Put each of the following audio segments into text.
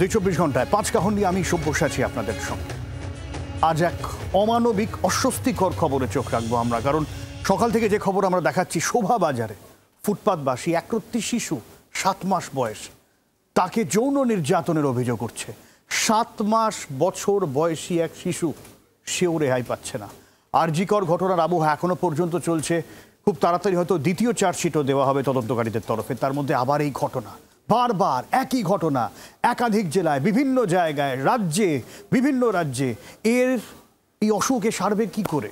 ২৪ ঘন্টায় ৫ কাহন নিয়ে আমি সব্যসাচী আপনাদের সঙ্গে। আজ এক অমানবিক অস্বস্তিকর খবরে চোখ রাখবো আমরা, কারণ সকাল থেকে যে খবর আমরা দেখাচ্ছি, শোভাবাজারে ফুটপাতবাসী একরত্তি শিশু ৭ মাস বয়স, তাকে যৌন নির্যাতনের অভিযোগ উঠছে। ৭ মাস বছর বয়সী এক শিশু, সেও রেহাই পাচ্ছে না। আরজিকর ঘটনার আবহ এখনো পর্যন্ত চলছে। খুব তাড়াতাড়ি হয়তো দ্বিতীয় চার্জশিটও দেওয়া হবে তদন্তকারীদের তরফে। তার মধ্যে আবার এই ঘটনা, বারবার একই ঘটনা, একাধিক জেলায়, বিভিন্ন জায়গায়, বিভিন্ন রাজ্যে। এই অসুখে সারবে কি করে?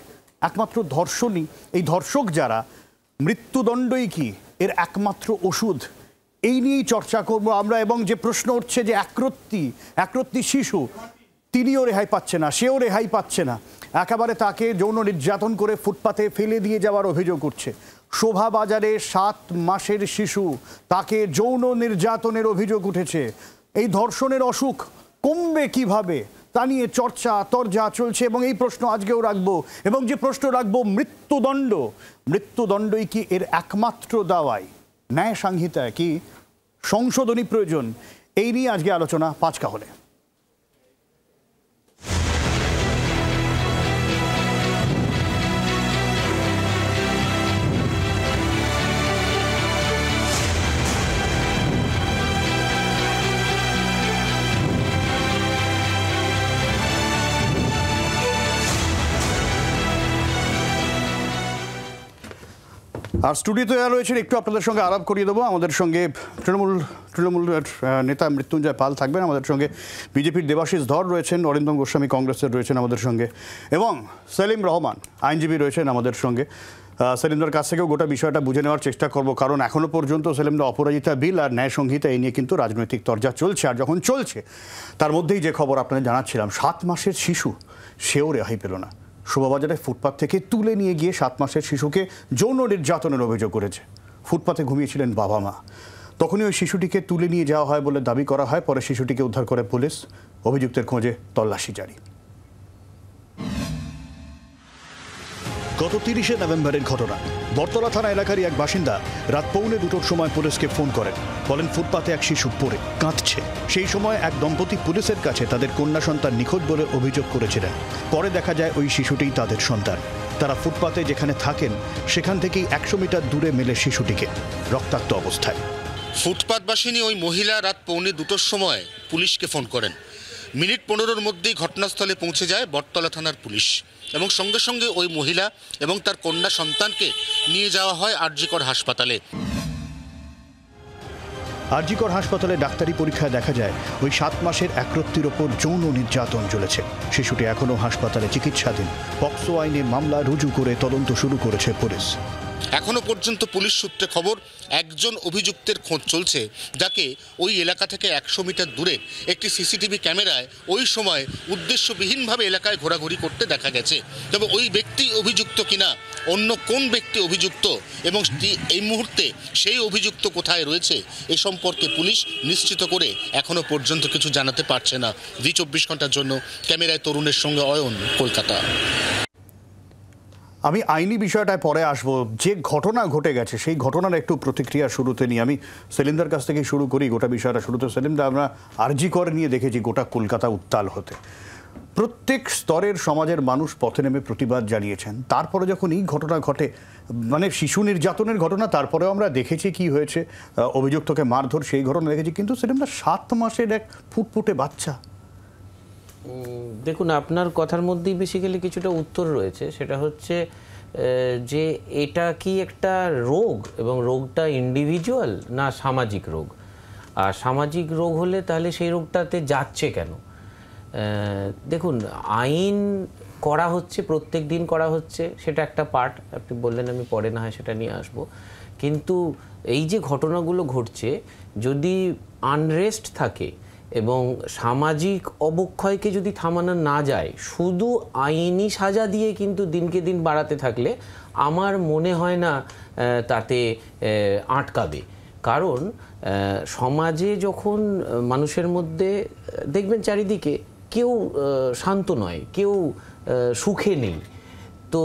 একমাত্র ধর্ষণই, এই ধর্ষক যারা, মৃত্যুদণ্ডই কি এর একমাত্র ওষুধ? এই নিয়েই চর্চা করব আমরা। এবং যে প্রশ্ন উঠছে যে একরত্তি শিশু, তিনিও রেহাই পাচ্ছে না, সেও রেহাই পাচ্ছে না। একেবারে তাকে যৌন নির্যাতন করে ফুটপাতে ফেলে দিয়ে যাওয়ার অভিযোগ উঠছে। শোভাবাজারে ৭ মাসের শিশু, তাকে যৌন নির্যাতনের অভিযোগ উঠেছে। এই ধর্ষণের অসুখ কমবে কিভাবে তা নিয়ে তরজা চলছে। এবং এই প্রশ্ন আজকেও রাখবো, এবং যে প্রশ্ন রাখবো, মৃত্যুদণ্ডই কি এর একমাত্র দাওয়াই? ন্যায় সংহিতায় কি সংশোধনী প্রয়োজন? এই নিয়ে আজকে আলোচনা ৫ কাহনে। আর স্টুডিওতে রয়েছেন, একটু আপনাদের সঙ্গে আলাপ করিয়ে দেবো। আমাদের সঙ্গে তৃণমূলের নেতা মৃত্যুঞ্জয় পাল থাকবেন, আমাদের সঙ্গে বিজেপির দেবাশিস ধর রয়েছেন, অরিন্দম গোস্বামী কংগ্রেসের রয়েছেন আমাদের সঙ্গে, এবং সেলিম রহমান আইনজীবী রয়েছেন আমাদের সঙ্গে। সেলিমদার কাছ থেকেও গোটা বিষয়টা বুঝে নেওয়ার চেষ্টা করব, কারণ এখনও পর্যন্ত সেলিমদা অপরাজিতা বিল আর ন্যায় সংহিতা এই নিয়ে কিন্তু রাজনৈতিক তরজা চলছে। আর যখন চলছে, তার মধ্যেই যে খবর আপনাদের জানাচ্ছিলাম, ৭ মাসের শিশু, সেও রেহাই পেল না। শোভাবাজারে ফুটপাত থেকে তুলে নিয়ে গিয়ে ৭ মাসের শিশুকে যৌন নির্যাতনের অভিযোগ করেছে। ফুটপাতে ঘুমিয়েছিলেন বাবা মা, তখনই ওই শিশুটিকে তুলে নিয়ে যাওয়া হয় বলে দাবি করা হয়। পরে শিশুটিকে উদ্ধার করে পুলিশ, অভিযুক্তের খোঁজে তল্লাশি জারি। গত ৩০শে নভেম্বরের ঘটনা। বটতলা থানা এলাকারই এক বাসিন্দা রাত ১:৩০ সময় পুলিশকে ফোন করেন। বলেন ফুটপাতে এক শিশু পড়ে কাঁদছে। সেই সময় এক দম্পতি পুলিশের কাছে তাদের কন্যা সন্তান নিখোঁজ বলে অভিযোগ করেছিলেন। পরে দেখা যায় ওই শিশুটিই তাদের সন্তান। তারা ফুটপাতে যেখানে থাকেন সেখান থেকেই ১০০ মিটার দূরে মেলে শিশুটিকে রক্তাক্ত অবস্থায়। ফুটপাতবাসিনী ওই মহিলা রাত ১:৩০ সময় পুলিশকে ফোন করেন। মিনিট ১৫-র মধ্যেই ঘটনাস্থলে পৌঁছে যায় বটতলা থানার পুলিশ, এবং সঙ্গে সঙ্গে ওই মহিলা এবং তার কন্যা সন্তানকে নিয়ে যাওয়া হয় আরজিকর হাসপাতালে। আরজিকর হাসপাতালে ডাক্তারি পরীক্ষায় দেখা যায় ওই ৭ মাসের একরত্তির ওপর যৌন নির্যাতন চলেছে। শিশুটি এখনও হাসপাতালে চিকিৎসাধীন। পক্সো আইনে মামলা রুজু করে তদন্ত শুরু করেছে পুলিশ। এখনো পর্যন্ত পুলিশ সূত্রে খবর, একজন অভিযুক্তের খোঁজ চলছে, যাকে ওই এলাকা থেকে ১০০ মিটার দূরে একটি সিসিটিভি ক্যামেরায় ওই সময় উদ্দেশ্যবিহীনভাবে এলাকায় ঘোরাঘুরি করতে দেখা গেছে। তবে ওই ব্যক্তি অভিযুক্ত কিনা, অন্য কোন ব্যক্তি অভিযুক্ত, এবং এই মুহূর্তে সেই অভিযুক্ত কোথায় রয়েছে, এ সম্পর্কে পুলিশ নিশ্চিত করে এখনো পর্যন্ত কিছু জানাতে পারছে না। ২৪ ঘন্টার জন্য ক্যামেরায় তরুণের সঙ্গে অয়ন, কলকাতা। আমি আইনি বিষয়টায় পরে আসবো। যে ঘটনা ঘটে গেছে সেই ঘটনার একটু প্রতিক্রিয়া শুরুতে নিয়ে আমি সেলিমদার কাছ থেকে শুরু করি গোটা বিষয়টা শুরুতে। সেলিমদা, আমরা আরজিকর নিয়ে দেখেছি গোটা কলকাতা উত্তাল হতে। প্রত্যেক স্তরের সমাজের মানুষ পথে নেমে প্রতিবাদ জানিয়েছেন। তারপরে যখন এই ঘটনা ঘটে, মানে শিশু নির্যাতনের ঘটনা, তারপরেও আমরা দেখেছি কি হয়েছে, অভিযুক্তকে মারধর, সেই ঘটনা দেখেছি। কিন্তু সেলিমদা, ৭ মাসের এক ফুটফুটে বাচ্চা। দেখুন, আপনার কথার মধ্যেই বেসিক্যালি কিছুটা উত্তর রয়েছে। সেটা হচ্ছে যে এটা কি একটা রোগ, এবং রোগটা ইন্ডিভিজুয়াল না সামাজিক রোগ? আর সামাজিক রোগ হলে তাহলে সেই রোগটাতে যাচ্ছে কেন? দেখুন, আইন করা হচ্ছে, প্রত্যেক দিন করা হচ্ছে, সেটা একটা পার্ট। আপনি বললেন, আমি পরে না হয় সেটা নিয়ে আসবো। কিন্তু এই যে ঘটনাগুলো ঘটছে, যদি আনরেস্ট থাকে এবং সামাজিক অবক্ষয়কে যদি থামানো না যায়, শুধু আইনি সাজা দিয়ে কিন্তু দিনকে দিন বাড়াতে থাকলে আমার মনে হয় না তাতে আটকাবে। কারণ সমাজে যখন মানুষের মধ্যে দেখবেন চারিদিকে কেউ শান্ত নয়, কেউ সুখে নেই, তো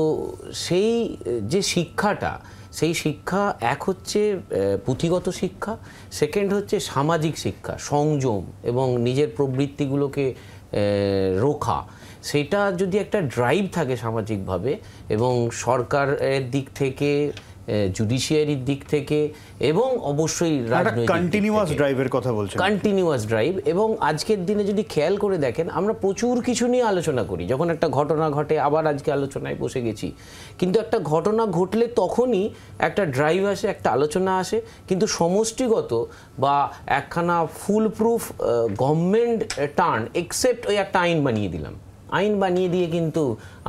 সেই যে শিক্ষাটা, সেই শিক্ষা এক হচ্ছে পুঁথিগত শিক্ষা, সেকেন্ড হচ্ছে সামাজিক শিক্ষা, সংযম এবং নিজের প্রবৃত্তিগুলোকে রোখা। সেটা যদি একটা ড্রাইভ থাকে সামাজিকভাবে এবং সরকারের দিক থেকে, জুডিশিয়ারির দিক থেকে এবং অবশ্যই কন্টিনিউয়াস ড্রাইভের কথা বলছেন, কন্টিনিউয়াস ড্রাইভ। এবং আজকের দিনে যদি খেয়াল করে দেখেন, আমরা প্রচুর কিছু নিয়ে আলোচনা করি। যখন একটা ঘটনা ঘটে, আবার আজকে আলোচনায় বসে গেছি, কিন্তু একটা ঘটনা ঘটলে তখনই একটা ড্রাইভ আসে, একটা আলোচনা আসে, কিন্তু সমষ্টিগত বা একখানা full proof government turn except ওই একটা আইন বানিয়ে দিলাম, আইন বানিয়ে দিয়ে কিন্তু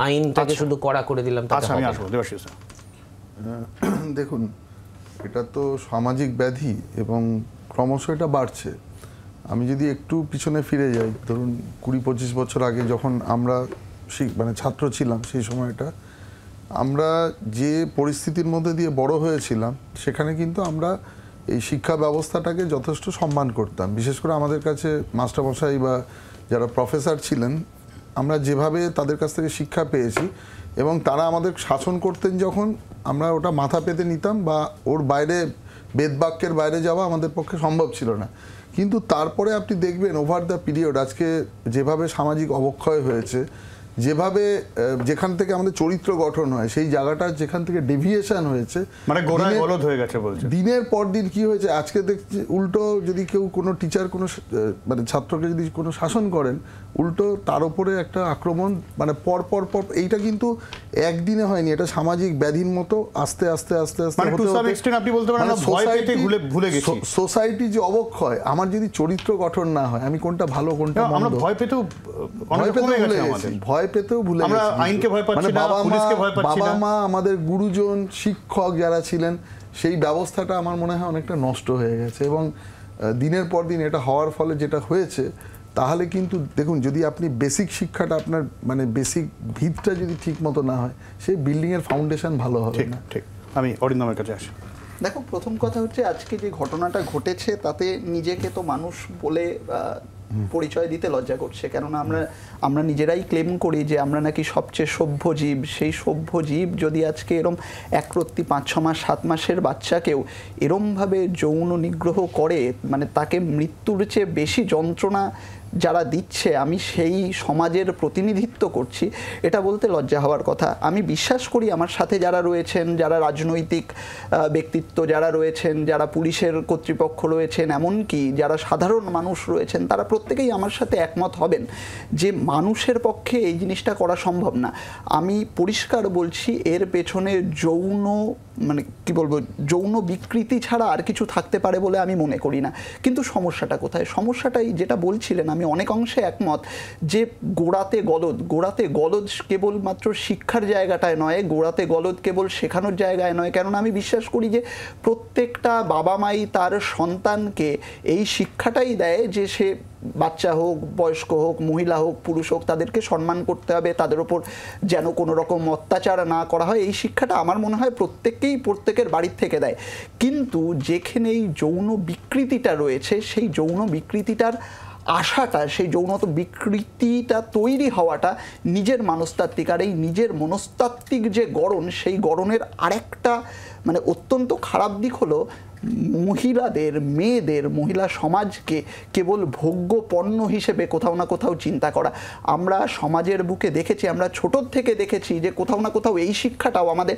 আইনটাকে শুধু কড়া করে দিলাম। আমি আসবো দেবাশিস স্যার। দেখুন, এটা তো সামাজিক ব্যাধি এবং ক্রমশ এটা বাড়ছে। আমি যদি একটু পিছনে ফিরে যাই, ধরুন 20-25 বছর আগে যখন আমরা মানে ছাত্র ছিলাম, সেই সময়টা আমরা যে পরিস্থিতির মধ্যে দিয়ে বড় হয়েছিলাম, সেখানে কিন্তু আমরা এই শিক্ষা ব্যবস্থাটাকে যথেষ্ট সম্মান করতাম। বিশেষ করে আমাদের কাছে মাস্টারমশাই বা যারা প্রফেসর ছিলেন, আমরা যেভাবে তাদের কাছ থেকে শিক্ষা পেয়েছি এবং তারা আমাদের শাসন করতেন যখন, আমরা ওটা মাথা পেতে নিতাম বা ওর বাইরে বেদবাক্যের বাইরে যাওয়া আমাদের পক্ষে সম্ভব ছিল না। কিন্তু তারপরে আপনি দেখবেন ওভার দ্য পিরিয়ড আজকে যেভাবে সামাজিক অবক্ষয় হয়েছে, যেভাবে যেখান থেকে আমাদের চরিত্র গঠন হয়, সেই জায়গাটা যেখান থেকে ডেভিয়েশন হয়েছে, মানে গোড়ায় গলদ হয়ে গেছে বলছে। দিনের পর দিন কি হয়েছে, আজকে দেখছি উল্টো যদি কেউ কোনো টিচার কোনো মানে ছাত্রকে যদি কোনো শাসন করেন, উল্টো তার উপরে একটা আক্রমণ, মানে পর পর পর। এইটা কিন্তু একদিনে হয়নি, এটা সামাজিক ব্যাধির মতো আস্তে আস্তে আস্তে আস্তে আপনি বলতে পারেন ভুলে গেছি। সোসাইটি যে অবক্ষয়, আমার যদি চরিত্র গঠন না হয়, আমি কোনটা ভালো কোনটা মন্দ, ভয় পেতেও ভুলে গেছি। আইনকে ভয় পাচ্ছি না, পুলিশকে ভয় পাচ্ছি না। বাবা মা, আমাদের গুরুজন, শিক্ষক যারা ছিলেন, সেই ব্যবস্থাটা আমার মনে হয় অনেকটা নষ্ট হয়ে গেছে। এবং দিনের পর দিন এটা হওয়ার ফলে যেটা হয়েছে, তাহলে কিন্তু দেখুন, যদি আপনি বেসিক শিক্ষাটা আপনার মানে বেসিক ভিতটা যদি ঠিক মতো না হয়, সেই বিল্ডিংয়ের ফাউন্ডেশন ভালো হবে না। ঠিক। আমি অরিন্দমের কাছে আসি। দেখো, প্রথম কথা হচ্ছে আজকে যে ঘটনাটা ঘটেছে, তাতে নিজেকে তো মানুষ বলে পরিচয় দিতে লজ্জা করছে। কেননা আমরা নিজেরাই ক্লেম করি যে আমরা নাকি সবচেয়ে সভ্য জীব। সেই সভ্য জীব যদি আজকে এরম একরত্তি 5-6 মাস 7 মাসের বাচ্চাকেও এরমভাবে যৌন নিগ্রহ করে, মানে তাকে মৃত্যুর চেয়ে বেশি যন্ত্রণা যারা দিচ্ছে, আমি সেই সমাজের প্রতিনিধিত্ব করছি, এটা বলতে লজ্জা হওয়ার কথা। আমি বিশ্বাস করি আমার সাথে যারা রয়েছেন, যারা রাজনৈতিক ব্যক্তিত্ব যারা রয়েছেন, যারা পুলিশের কর্তৃপক্ষ রয়েছেন, এমনকি যারা সাধারণ মানুষ রয়েছেন, তারা প্রত্যেকেই আমার সাথে একমত হবেন যে মানুষের পক্ষে এই জিনিসটা করা সম্ভব না। আমি পরিষ্কার বলছি, এর পেছনে যৌন বিকৃতি ছাড়া আর কিছু থাকতে পারে বলে আমি মনে করি না। কিন্তু সমস্যাটা কোথায়? সমস্যাটাই যেটা বলছিলেন, আমি অনেক অংশে একমত যে গোড়াতে গলদ কেবলমাত্র শিক্ষার জায়গাটায় নয়, গোড়াতে গলদ কেবল শেখানোর জায়গায় নয়। কেননা আমি বিশ্বাস করি যে প্রত্যেকটা বাবা মাই তার সন্তানকে এই শিক্ষাটাই দেয় যে সে বাচ্চা হোক, বয়স্ক হোক, মহিলা হোক, পুরুষ হোক, তাদেরকে সম্মান করতে হবে, তাদের ওপর যেন কোনো রকম অত্যাচার না করা হয়। এই শিক্ষাটা আমার মনে হয় প্রত্যেকের বাড়ির থেকে দেয়। কিন্তু যেখানে এই যৌন বিকৃতিটা রয়েছে, সেই যৌন বিকৃতিটার আশাটা, সেই যৌনত বিকৃতিটা তৈরি হওয়াটা নিজের মনস্তাত্ত্বিক, আর এই নিজের মনস্তাত্ত্বিক যে গড়ন, সেই গড়নের আরেকটা মানে অত্যন্ত খারাপ দিক হলো মহিলাদের, মেয়েদের, মহিলা সমাজকে কেবল ভোগ্য পণ্য হিসেবে কোথাও না কোথাও চিন্তা করা। আমরা সমাজের বুকে দেখেছি, আমরা ছোটোর থেকে দেখেছি যে কোথাও না কোথাও এই শিক্ষাটাও আমাদের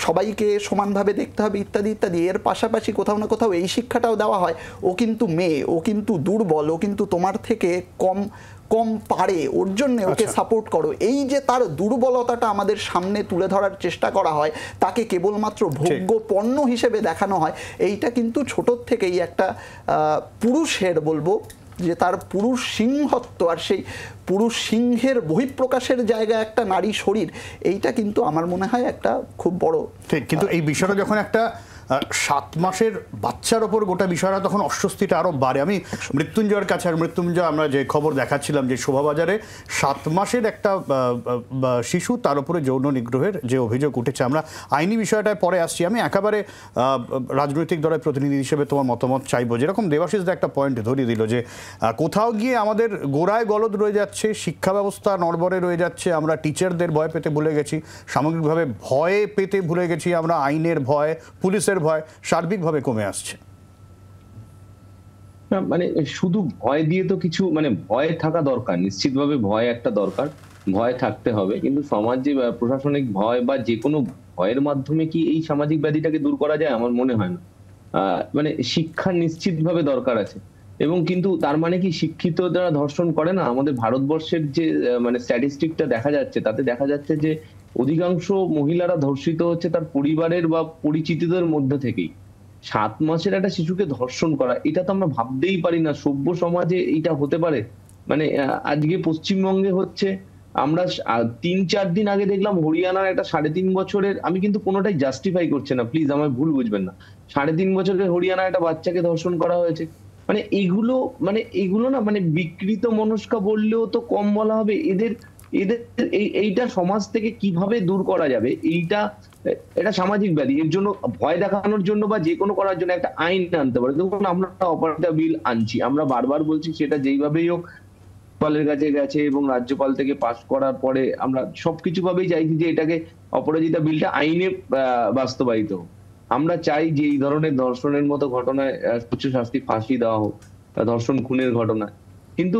সবাইকে সমানভাবে দেখতে হবে ইত্যাদি ইত্যাদি। এর পাশাপাশি কোথাও না কোথাও এই শিক্ষাটাও দেওয়া হয়, ও কিন্তু মেয়ে, ও কিন্তু দুর্বল, ও কিন্তু তোমার থেকে কম পারে, ওর জন্য ওকে সাপোর্ট করো। এই যে তার দুর্বলতাটা আমাদের সামনে তুলে ধরার চেষ্টা করা হয়, তাকে কেবলমাত্র ভোগ্য পণ্য হিসেবে দেখানো হয়। এইটা কিন্তু ছোটোর থেকেই একটা পুরুষের, বলবো যে তার পুরুষ সিংহত্ব, আর সেই পুরুষ সিংহের বহিঃপ্রকাশের জায়গায় একটা নারী শরীর, এইটা কিন্তু আমার মনে হয় একটা খুব বড়। ঠিক, কিন্তু এই বিষয়টা যখন একটা 7 মাসের বাচ্চার ওপর গোটা বিষয়টা তখন অস্বস্তিটা আরো বাড়ে। আমি মৃত্যুঞ্জয়ের কাছে, আর মৃত্যুঞ্জয় আমরা যে খবর দেখাচ্ছিলাম যে শোভাবাজারে 7 মাসের একটা শিশু, তার উপরে যৌন নিগ্রহের যে অভিযোগ উঠেছে। আমরা আইনি বিষয়টায় পরে আসছি। আমি একেবারে রাজনৈতিক দলের প্রতিনিধি হিসেবে তোমার মতামত চাইবো। যেরকম দেবাশিস দা একটা পয়েন্ট ধরিয়ে দিল যে কোথাও গিয়ে আমাদের গোড়ায় গলদ রয়ে যাচ্ছে, শিক্ষা ব্যবস্থা নড়বড়ে রয়ে যাচ্ছে, আমরা টিচারদের ভয় পেতে ভুলে গেছি, সামগ্রিকভাবে ভয় পেতে ভুলে গেছি আমরা, আইনের ভয়, পুলিশের ভয় সার্বিকভাবে কমে আসছে। মানে শুধু ভয় দিয়ে তো কিছু, মানে ভয় থাকা দরকার, নিশ্চিতভাবে ভয় একটা দরকার, ভয় থাকতে হবে, কিন্তু সমাজে প্রশাসনিক ভয় বা যে কোনো ভয়ের মাধ্যমে কি এই সামাজিক ব্যাধিটাকে দূর করা যায়? আমার মনে হয় না। মানে শিক্ষা নিশ্চিতভাবে দরকার আছে, এবং কিন্তু তার মানে কি শিক্ষিত যারা ধর্ষণ করে না? আমাদের ভারতবর্ষের যে মানে স্ট্যাটিস্টিকটা দেখা যাচ্ছে, তাতে দেখা যাচ্ছে যে অধিকাংশ মহিলারা ধর্ষিত হচ্ছে তার পরিবারের বা পরিচিতদের মধ্যে থেকেই। 7 মাসের একটা শিশুকে ধর্ষণ করা, এটা তো আমরা ভাবতেই পারি না সভ্য সমাজে এটা হতে পারে। মানে আজকে পশ্চিমবঙ্গে হচ্ছে, আমরা 3-4 দিন আগে দেখলাম হরিয়ানার একটা 3.5 বছরের, আমি কিন্তু কোনোটাই জাস্টিফাই করছে না, প্লিজ আমায় ভুল বুঝবেন না, 3.5 বছরের হরিয়ানার একটা বাচ্চাকে ধর্ষণ করা হয়েছে। মানে এগুলো না, মানে বিকৃত মনস্কা বললেও তো কম বলা হবে। এদের এইটা সমাজ থেকে কিভাবে দূর করা যাবে, এটা সামাজিক ব্যাধি। এর জন্য ভয় দেখানোর জন্য বা যে কোনো করার জন্য একটা আইন আনতে পারে। দেখুন, আমরা অপরাজিতা বিল আনছি, আমরা বারবার বলছি সেটা যেইভাবেই হোক রাজ্যপালের কাছে গেছে, এবং রাজ্যপাল থেকে পাস করার পরে আমরা সবকিছু ভাবেই চাইছি যে এটাকে, অপরাজিতা বিলটা আইনে বাস্তবায়িত হোক। আমরা চাই যে এই ধরনের ধর্ষণের মতো ঘটনায় উচ্চ শাস্তি, ফাঁসি দেওয়া হোক, ধর্ষণ খুনের ঘটনায়। কিন্তু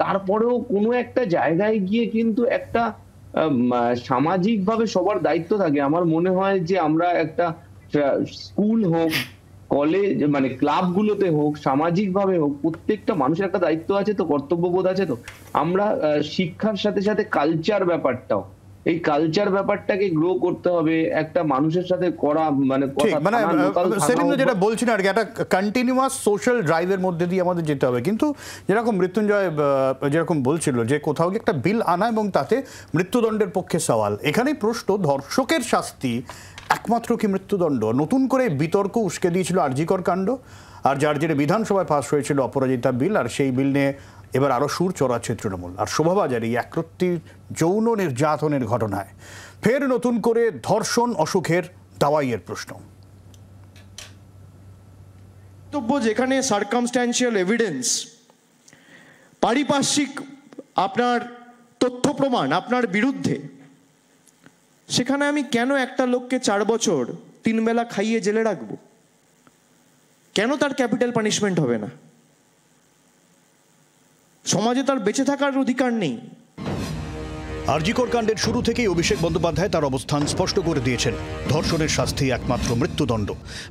তারপরেও কোনো একটা জায়গায় গিয়ে কিন্তু একটা সামাজিকভাবে সবার দায়িত্ব থাকে। আমার মনে হয় যে আমরা একটা স্কুল হোক, কলেজ, মানে ক্লাবগুলোতে হোক, সামাজিকভাবে হোক, প্রত্যেকটা মানুষের একটা দায়িত্ব আছে, তো কর্তব্যবোধ আছে। তো আমরা শিক্ষার সাথে সাথে কালচার ব্যাপারটাও, এই কালচার ব্যাপারটাকে গ্রো করতে হবে, একটা মানুষের সাথে করা, মানে সেলিম যেটা বলছি না আর কি, একটা কন্টিনিউয়াস সোশ্যাল ড্রাইভের মধ্যে দিয়ে আমাদের যেতে হবে। কিন্তু যেরকম মৃত্যুঞ্জয় যেরকম বলছিল যে কোথাও গিয়ে একটা বিল আনা এবং তাতে মৃত্যুদণ্ডের পক্ষে সওয়াল, এখানেই প্রশ্ন, ধর্ষকের শাস্তি একমাত্র কি মৃত্যুদণ্ড? নতুন করে বিতর্ক উস্কে দিয়েছিল আরজিকর কাণ্ড, আর যার জেরে বিধানসভায় পাস হয়েছিল অপরাজিতা বিল, আর সেই বিল নিয়ে এবার আরও সুর চড়াচ্ছে তৃণমূল। আর শোভাবাজারে এই একরত্তি যৌন নির্যাতনের ঘটনায় ফের নতুন করে ধর্ষণ অসুখের দাওয়াইয়ের প্রশ্ন। যেখানে সার্কামস্ট্যান্সিয়াল এভিডেন্স, পারিপার্শ্বিক আপনার তথ্য প্রমাণ আপনার বিরুদ্ধে, সেখানে আমি কেন একটা লোককে 4 বছর 3 বেলা খাইয়ে জেলে রাখবো? কেন তার ক্যাপিটাল পানিশমেন্ট হবে না? সমাজে তার বেঁচে থাকার অধিকার নেই? আরজিকর কাণ্ডের শুরু থেকেই অভিষেক বন্দ্যোপাধ্যায় তার অবস্থান স্পষ্ট করে দিয়েছেন, ধর্ষণের শাস্তি একমাত্র মৃত্যুদণ্ড।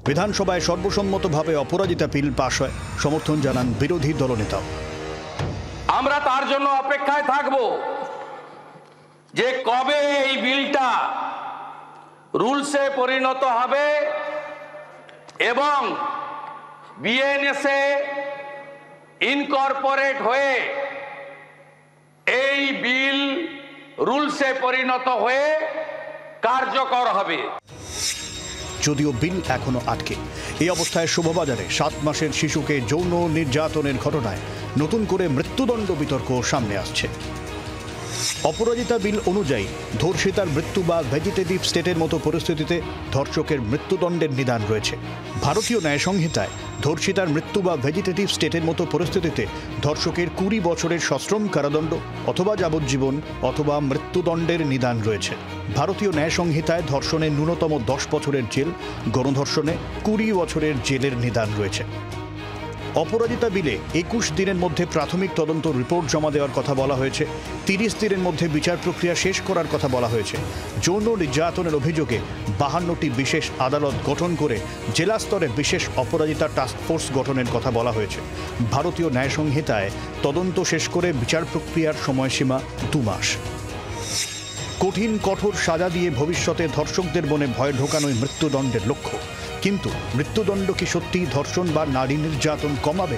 বিধানসভায় সর্বসম্মতভাবে অপরাজিতা বিল পাশ হয়, সমর্থন জানান বিরোধী দলনেতাও। আমরা তার জন্য অপেক্ষায় থাকব যে কবে এই বিলটা রুলসে পরিণত হবে এবং বিএনএসএ ইনকর্পোরেট হয়ে এই বিল রুলসে পরিণত হয়ে কার্যকর হবে। যদিও বিল এখনো আটকে, এই অবস্থায় শোভাবাজারে 7 মাসের শিশুকে যৌন নির্যাতনের ঘটনায় নতুন করে মৃত্যুদণ্ড বিতর্ক সামনে আসছে। অপরাজিতা বিল অনুযায়ী ধর্ষিতার মৃত্যু বা ভেজিটেটিভ স্টেটের মতো পরিস্থিতিতে ধর্ষকের মৃত্যুদণ্ডের নিদান রয়েছে। ভারতীয় ন্যায় সংহিতায় ধর্ষিতার মৃত্যু বা ভেজিটেটিভ স্টেটের মতো পরিস্থিতিতে ধর্ষকের 20 বছরের সশ্রম কারাদণ্ড অথবা যাবজ্জীবন অথবা মৃত্যুদণ্ডের নিদান রয়েছে। ভারতীয় ন্যায় সংহিতায় ধর্ষণের ন্যূনতম 10 বছরের জেল, গণধর্ষণে 20 বছরের জেলের নিদান রয়েছে। অপরাজিতা বিলে 21 দিনের মধ্যে প্রাথমিক তদন্ত রিপোর্ট জমা দেওয়ার কথা বলা হয়েছে, 30 দিনের মধ্যে বিচার প্রক্রিয়া শেষ করার কথা বলা হয়েছে। যৌন নির্যাতনের অভিযোগে 52টি বিশেষ আদালত গঠন করে জেলা স্তরে বিশেষ অপরাজিতা টাস্ক ফোর্স গঠনের কথা বলা হয়েছে। ভারতীয় ন্যায় সংহিতায় তদন্ত শেষ করে বিচার প্রক্রিয়ার সময়সীমা 2 মাস। কঠিন কঠোর সাজা দিয়ে ভবিষ্যতে ধর্ষকদের মনে ভয় ঢোকানোই মৃত্যুদণ্ডের লক্ষ্য। কিন্তু মৃত্যুদণ্ড কি সত্যিই ধর্ষণ বা নারী নির্যাতন কমাবে?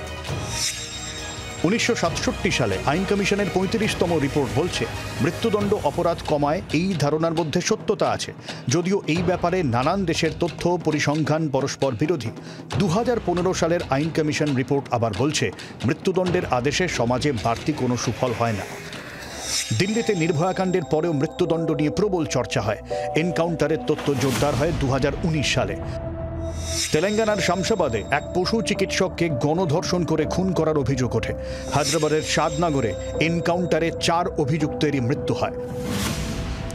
1967 সালে আইন কমিশনের 35তম রিপোর্ট বলছে মৃত্যুদণ্ড অপরাধ কমায় এই ধারণার মধ্যে সত্যতা আছে, যদিও এই ব্যাপারে নানান দেশের তথ্য পরিসংখ্যান পরস্পর বিরোধী। 2015 সালের আইন কমিশন রিপোর্ট আবার বলছে মৃত্যুদণ্ডের আদেশে সমাজে বাড়তি কোনো সুফল হয় না। দিল্লিতে নির্ভয়াকাণ্ডের পরেও মৃত্যুদণ্ড নিয়ে প্রবল চর্চা হয়। এনকাউন্টারের তথ্য জোরদার হয় 2019 সালে। তেলেঙ্গানার শামশাবাদে এক পশু চিকিৎসককে গণধর্ষণ করে খুন করার অভিযোগ ওঠে। হায়দ্রাবাদের শাদনগরে এনকাউন্টারে 4 অভিযুক্তেরই মৃত্যু হয়।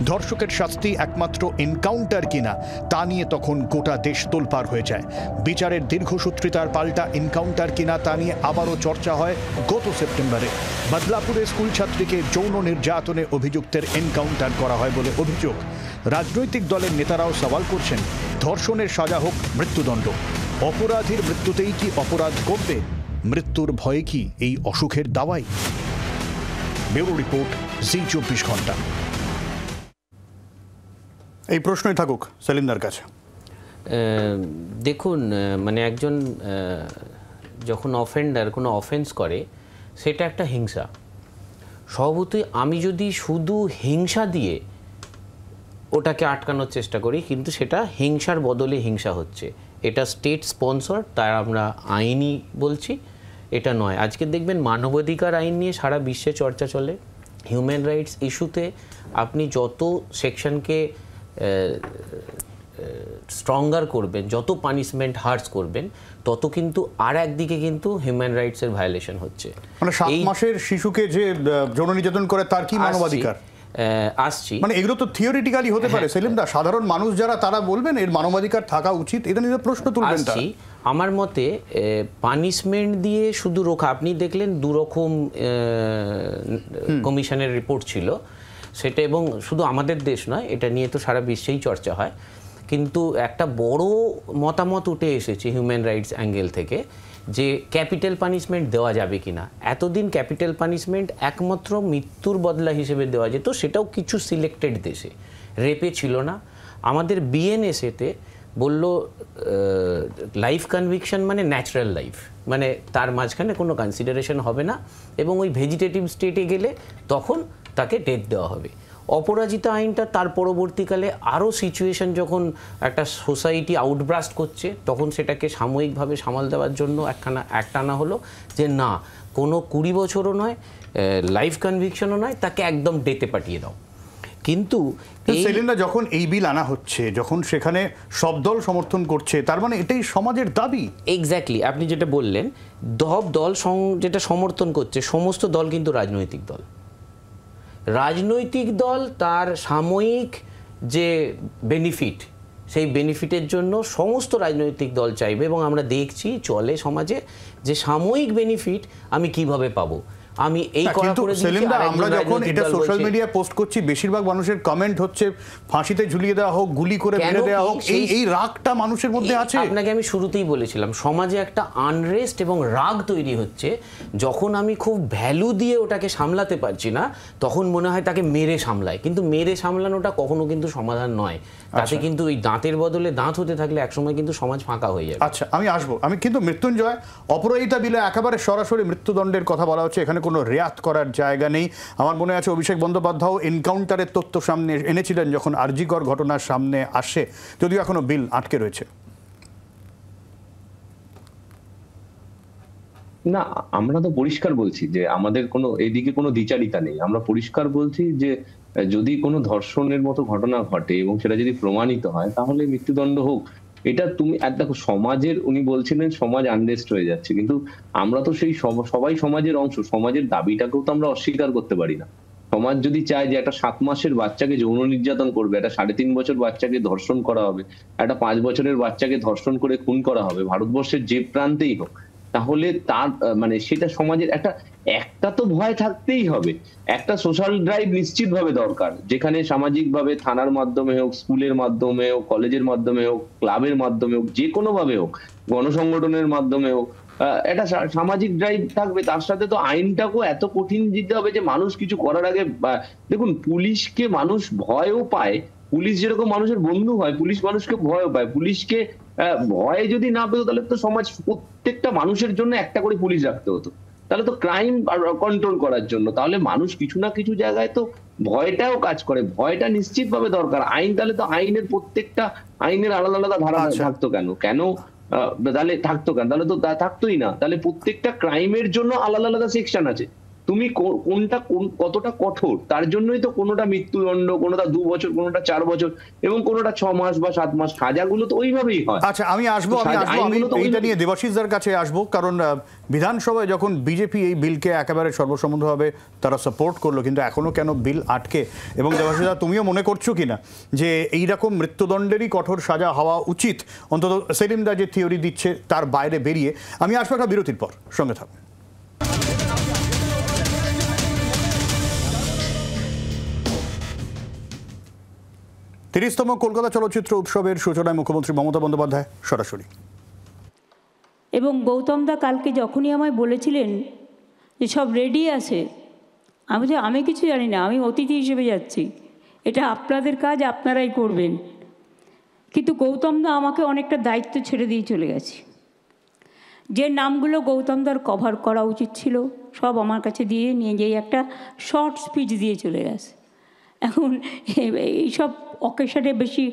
ধর্ষকের শাস্তি একমাত্র এনকাউন্টার কিনা তা নিয়ে তখন গোটা দেশ তোলপাড় হয়ে যায়। বিচারের দীর্ঘসূত্রিতার পাল্টা এনকাউন্টার কিনা তা নিয়ে আবারও চর্চা হয় গত সেপ্টেম্বরে। বদলাপুরে স্কুল ছাত্রীকে যৌন নির্যাতনে অভিযুক্তের এনকাউন্টার করা হয় বলে অভিযোগ। রাজনৈতিক দলের নেতারাও সওয়াল করছেন ধর্ষণের সাজা হোক মৃত্যুদণ্ড। অপরাধীর মৃত্যুতেই কি অপরাধ কমবে? মৃত্যুর ভয়ে কি এই অসুখের দাওয়াই? ব্যুরো রিপোর্ট, জি24 ঘন্টা। এই প্রশ্নই থাকুক সেলিমদার কাছে। দেখুন, মানে একজন যখন অফেন্ডার কোনো অফেন্স করে সেটা একটা হিংসা। স্বভাবতই আমি যদি শুধু হিংসা দিয়ে ওটাকে আটকানোর চেষ্টা করি, কিন্তু সেটা হিংসার বদলে হিংসা হচ্ছে। এটা স্টেট স্পন্সর, তার আমরা আইনই বলছি, এটা নয়। আজকে দেখবেন মানবাধিকার আইন নিয়ে সারা বিশ্বে চর্চা চলে। হিউম্যান রাইটস ইস্যুতে আপনি যত সেকশনকে স্ট্রঙ্গার করবেন, যত পানিশমেন্ট হার্স করবেন, তত কিন্তু আর একদিকে কিন্তু হিউম্যান রাইটসের ভায়োলেশন হচ্ছে। মানে 7 মাসের শিশুকে যে যৌন নির্যাতন করে তার কি মানবাধিকার? আসছি, মানে এগুলো তো থিওরিটিক্যালি হতে পারে সেলিমদা, সাধারণ মানুষ যারা তারা বলবেন এর মানবাধিকার থাকা উচিত, এটা নিয়ে প্রশ্ন তুলবেন। আসছি, আমার মতে পানিশমেন্ট দিয়ে শুধু রোখা, আপনি দেখলেন 2 রকম কমিশনের রিপোর্ট ছিল সেটা, এবং শুধু আমাদের দেশ নয়, এটা নিয়ে তো সারা বিশ্বেই চর্চা হয়। কিন্তু একটা বড় মতামত উঠে এসেছে হিউম্যান রাইটস অ্যাঙ্গেল থেকে যে ক্যাপিটাল পানিশমেন্ট দেওয়া যাবে কিনা। এতদিন ক্যাপিটাল পানিশমেন্ট একমাত্র মৃত্যুর বদলা হিসেবে দেওয়া যেত, সেটাও কিছু সিলেক্টেড দেশে। রেপে ছিল না। আমাদের বিএনএসএতে বলল লাইফ কনভিকশন মানে ন্যাচারাল লাইফ, মানে তার মাঝখানে কোনো কনসিডারেশন হবে না, এবং ওই ভেজিটেটিভ স্টেটে গেলে তখন তাকে ডেথ দেওয়া হবে। অপরাজিতা আইনটা তার পরবর্তীকালে আরও সিচুয়েশন যখন একটা সোসাইটি আউটব্রাস্ট করছে, তখন সেটাকে সাময়িকভাবে সামাল দেওয়ার জন্য একটানা হলো যে না, কোনো 20 বছরও নয়, লাইফ কনভিকশনও নয়, তাকে একদম ডেথে পাঠিয়ে দাও। কিন্তু সেলিমদা, যখন এই বিল আনা হচ্ছে, যখন সেখানে সব দল সমর্থন করছে, তার মানে এটাই সমাজের দাবি। এক্স্যাক্টলি, আপনি যেটা বললেন, দল যেটা সমর্থন করছে, সমস্ত দল কিন্তু রাজনৈতিক দল। রাজনৈতিক দল তার সাময়িক যে বেনিফিট, সেই বেনিফিটের জন্য সমস্ত রাজনৈতিক দল চাইবে, এবং আমরা দেখছি চলে সমাজে যে সাময়িক বেনিফিট আমি কিভাবে পাবো, আমি এই করা করে দিচ্ছি। সেলিমদা, আমরা যখন এটা সোশ্যাল মিডিয়ায় পোস্ট করছি, বেশিরভাগ মানুষের কমেন্ট হচ্ছে ফাঁসিতে ঝুলিয়ে দেওয়া হোক, গুলি করে মেরে দেওয়া হোক, এই রাগটা মানুষের মধ্যে আছে। আপনাকে আমি শুরুতেই বলেছিলাম, সমাজে একটা আনরেস্ট এবং রাগ তৈরি হচ্ছে। যখন আমি খুব ভ্যালু দিয়ে ওটাকে সামলাতে পারছি না, তখন মনে হয় তাকে মেরে সামলায়, কিন্তু মেরে সামলানোটা কখনো কিন্তু সমাধান নয়। তাতে কিন্তু ওই দাঁতের বদলে দাঁত হতে থাকলে একসময় কিন্তু সমাজ ফাঁকা হয়ে যাবে। আচ্ছা, আমি আসবো। আমি কিন্তু মৃত্যুঞ্জয়, অপরাজিতা বিলে একেবারে সরাসরি মৃত্যুদণ্ডের কথা বলা হচ্ছে, এখানে কোনো রেয়াত করার জায়গা নেই। আমার মনে আছে অভিষেক বন্দ্যোপাধ্যায় এনকাউন্টারের তথ্য সামনে এনেছিলেন যখন আরজিকর ঘটনার সামনে আসে, যদিও এখনো বিল আটকে রয়েছে। না, আমরা তো পরিষ্কার বলছি যে আমাদের কোনো এদিকে কোনো দ্বিচারিতা নেই। আমরা পরিষ্কার বলছি যে যদি কোনো ধর্ষণের মতো ঘটনা ঘটে এবং সেটা যদি প্রমাণিত হয়, তাহলে মৃত্যুদণ্ড হোক। এটা তুমি দেখো, সমাজের, উনি বলছিলেন সমাজ আনরেস্ট হয়ে যাচ্ছে, কিন্তু আমরা তো সেই সবাই সমাজের অংশ। সমাজের দাবিটাকেও তো আমরা অস্বীকার করতে পারি না। সমাজ যদি চায় যে একটা 7 মাসের বাচ্চাকে যৌন নির্যাতন করবে, একটা 3.5 বছর বাচ্চাকে ধর্ষণ করা হবে, একটা 5 বছরের বাচ্চাকে ধর্ষণ করে খুন করা হবে, ভারতবর্ষের যে প্রান্তেই হোক, তাহলে তার মানে সেটা সমাজের একটা তো ভয় থাকতেই হবে। একটা সোশ্যাল ড্রাইভ নিশ্চিতভাবে দরকার, যেখানে সামাজিকভাবে থানার মাধ্যমে হোক, স্কুলের মাধ্যমে হোক, কলেজের মাধ্যমে হোক, ক্লাবের মাধ্যমে হোক, যে কোনো ভাবে হোক, গণসংগঠনের মাধ্যমে হোক, একটা সামাজিক ড্রাইভ থাকবে। তার সাথে তো আইনটাকেও এত কঠিন দিতে হবে যে মানুষ কিছু করার আগে, দেখুন, পুলিশকে মানুষ ভয়ও পায়। পুলিশ যেরকম মানুষের বন্ধু হয়, পুলিশ মানুষকে ভয়ও পায়। পুলিশকে ভয় যদি না পেতো, তাহলে তো সমাজ প্রত্যেকটা মানুষের জন্য একটা করে পুলিশ রাখতে হতো, তাহলে তো ক্রাইম কন্ট্রোল করার জন্য। তাহলে মানুষ কিছু না কিছু জায়গায় তো ভয়টাও কাজ করে, ভয়টা নিশ্চিতভাবে দরকার। আইন, তাহলে তো আইনের প্রত্যেকটা আইনের আলাদা আলাদা ধারা থাকতো কেন তাহলে থাকতো কেন? তাহলে তো থাকতোই না। তাহলে প্রত্যেকটা ক্রাইমের জন্য আলাদা আলাদা সেকশন আছে। তুমি কোনটা কতটা কঠোর তার জন্যই তো কোনোটা মৃত্যুদণ্ড, কোনোটা 2 বছর, কোনোটা 4 বছর এবং কোনোটা 6 মাস বা 7 মাস। সাজাগুলো তো ওইভাবেই হয়। আচ্ছা, আমি আসবো আমি এইটা নিয়ে দেবাশিসদার কাছে আসবো, কারণ বিধানসভায় যখন বিজেপি এই বিলকে একেবারে সর্বসম্মতভাবে তারা সাপোর্ট করলো, কিন্তু এখনো কেন বিল আটকে? এবং দেবাশিসদা, তুমিও মনে করছো কিনা যে এইরকম মৃত্যুদণ্ডেরই কঠোর সাজা হওয়া উচিত, অন্তত সেলিমদা যে থিওরি দিচ্ছে তার বাইরে বেরিয়ে? আমি আসবো একটা বিরতির পর, সঙ্গে থাকবো। তিরিশতম কলকাতা চলচ্চিত্র উৎসবের সূচনায় মুখ্যমন্ত্রী মমতা বন্দ্যোপাধ্যায় সরাসরি। এবং গৌতম দা কালকে যখনই আমায় বলেছিলেন যে সব রেডি আছে, আমি কিছু জানি না, আমি অতিথি হিসেবে যাচ্ছি, এটা আপনাদের কাজ, আপনারাই করবেন। কিন্তু গৌতম দা আমাকে অনেকটা দায়িত্ব ছেড়ে দিয়ে চলে গেছে। যে নামগুলো গৌতম দার কভার করা উচিত ছিল সব আমার কাছে দিয়ে নিয়ে গিয়ে একটা শর্ট স্পিচ দিয়ে চলে গেছে। এখন এইসব অকেশনে বেশি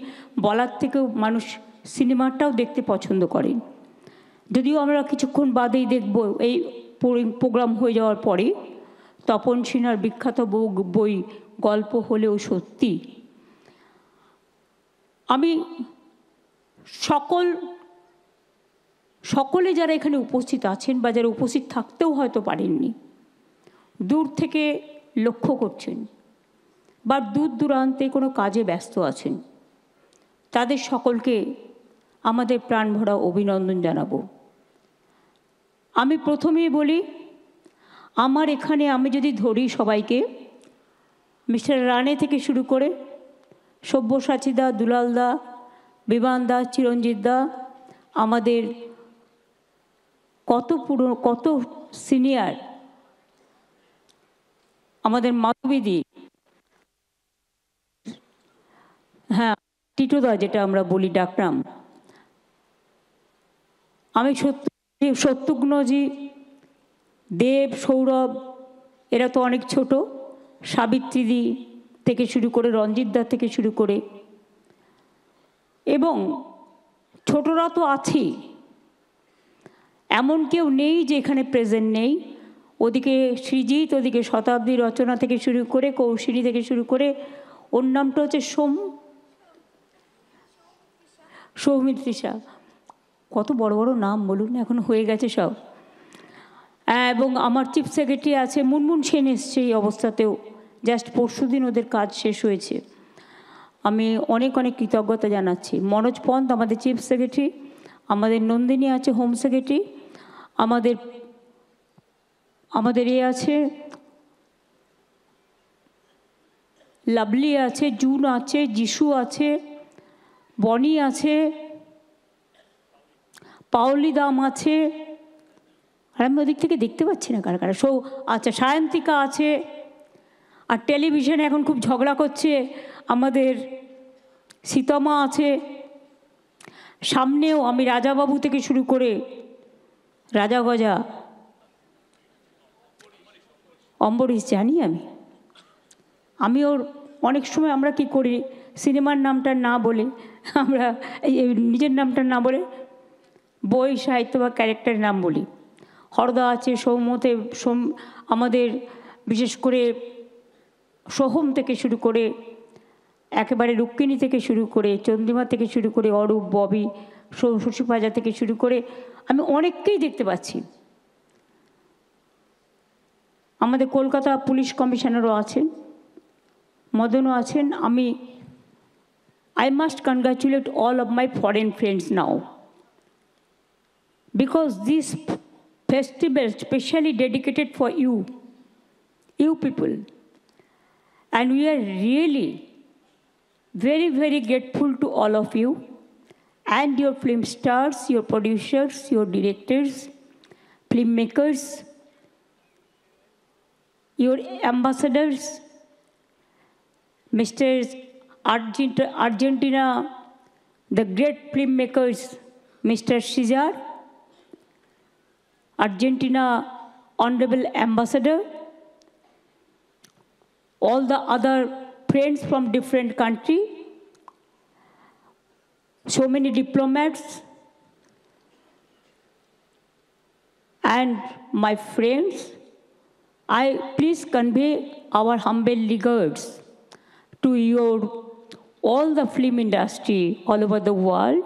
বলার থেকেও মানুষ সিনেমাটাও দেখতে পছন্দ করেন। যদিও আমরা কিছুক্ষণ বাদেই দেখব, এই প্রোগ্রাম হয়ে যাওয়ার পরে, তপন সিনহার বিখ্যাত বই গল্প হলেও সত্যি। আমি সকলে যারা এখানে উপস্থিত আছেন বা যারা উপস্থিত থাকতেও হয়তো পারেননি, দূর থেকে লক্ষ্য করছেন বা দূর দূরান্তে কোনো কাজে ব্যস্ত আছেন, তাদের সকলকে আমাদের প্রাণভরা অভিনন্দন জানাবো। আমি প্রথমেই বলি, আমার এখানে আমি যদি ধরি সবাইকে, মিস্টার রানে থেকে শুরু করে সব্যসাচী দা, দুলাল দা, বিমান দা, চিরঞ্জিত দা, আমাদের কত সিনিয়র, আমাদের মাধবীদি, হ্যাঁ টিটোদা যেটা আমরা বলি ডাকনাম, আমি শত্রুঘ্নজি, দেব, সৌরভ, এরা তো অনেক ছোট, সাবিত্রীদি থেকে শুরু করে রঞ্জিত দা থেকে শুরু করে, এবং ছোটরা তো আছেই, এমন কেউ নেই যে এখানে প্রেজেন্ট নেই। ওদিকে সৃজিত, ওদিকে শতাব্দী, রচনা থেকে শুরু করে কৌশিনী থেকে শুরু করে, ওর নামটা হচ্ছে সৌমিত্রিষা, কত বড় বড় নাম বলুন, এখন হয়ে গেছে সব। এবং আমার চিফ সেক্রেটারি আছে, মুনমুন সেন এসছে এই অবস্থাতেও, জাস্ট পরশুদিন ওদের কাজ শেষ হয়েছে, আমি অনেক অনেক কৃতজ্ঞতা জানাচ্ছি। মনোজ পন্ত আমাদের চিফ সেক্রেটারি, আমাদের নন্দিনী আছে হোম সেক্রেটারি, আমাদের এ আছে লাভলি আছে, জুন আছে, যিশু আছে, বনি আছে, পাওলি দাম আছে, আর আমি ওদিক থেকে দেখতে পাচ্ছি না কারা কারা, আচ্ছা সায়ন্তিকা আছে। আর টেলিভিশনে এখন খুব ঝগড়া করছে আমাদের সীতমা আছে। সামনেও আমি রাজাবাবু থেকে শুরু করে রাজা গজা, অম্বরীশ জানি আমি ওর অনেক সময় আমরা কি করি, সিনেমার নামটা না বলে, আমরা নিজের নামটা না বলে বই সাহিত্য বা ক্যারেক্টারের নাম বলি। হরদা আছে, সৌমতে, আমাদের বিশেষ করে সোহম থেকে শুরু করে একেবারে রুক্মিণী থেকে শুরু করে চন্দ্রিমা থেকে শুরু করে অরূপ, ববি, শশীপাজা থেকে শুরু করে আমি অনেককেই দেখতে পাচ্ছি। আমাদের কলকাতা পুলিশ কমিশনারও আছেন, মদনও আছেন। I must congratulate all of my foreign friends now, because this festival specially dedicated for you people, and we are really very, very grateful to all of you and your film stars, your producers, your directors, filmmakers, your ambassadors, Mr. Argentina, the great filmmakers, Mr. Cesar, Argentina Honorable Ambassador, all the other friends from different country, so many diplomats, and my friends, I please convey our humble regards to your all the film industry all over the world,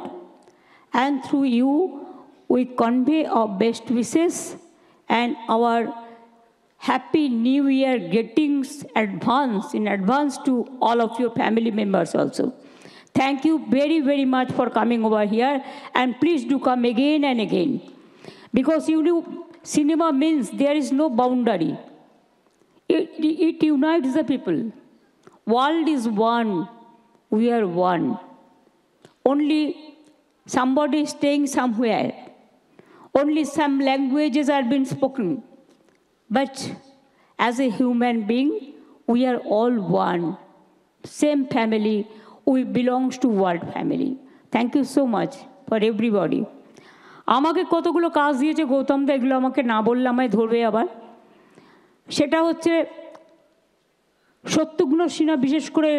and through you we convey our best wishes and our happy new year greetings in advance to all of your family members also. Thank you very, very much for coming over here, and please do come again and again. Because you know, cinema means there is no boundary. It unites the people. World is one. We are one. Only somebody is staying somewhere. Only some languages are being spoken. But as a human being, we are all one. Same family. We belong to world family. Thank you so much for everybody. আমাকে কতগুলো কাজ দিয়েছে গৌতম দা, এগুলো আমাকে না বললে আমায় ধরবে আবার। সেটা হচ্ছে শত্রুঘ্ন সিনহা, বিশেষ করে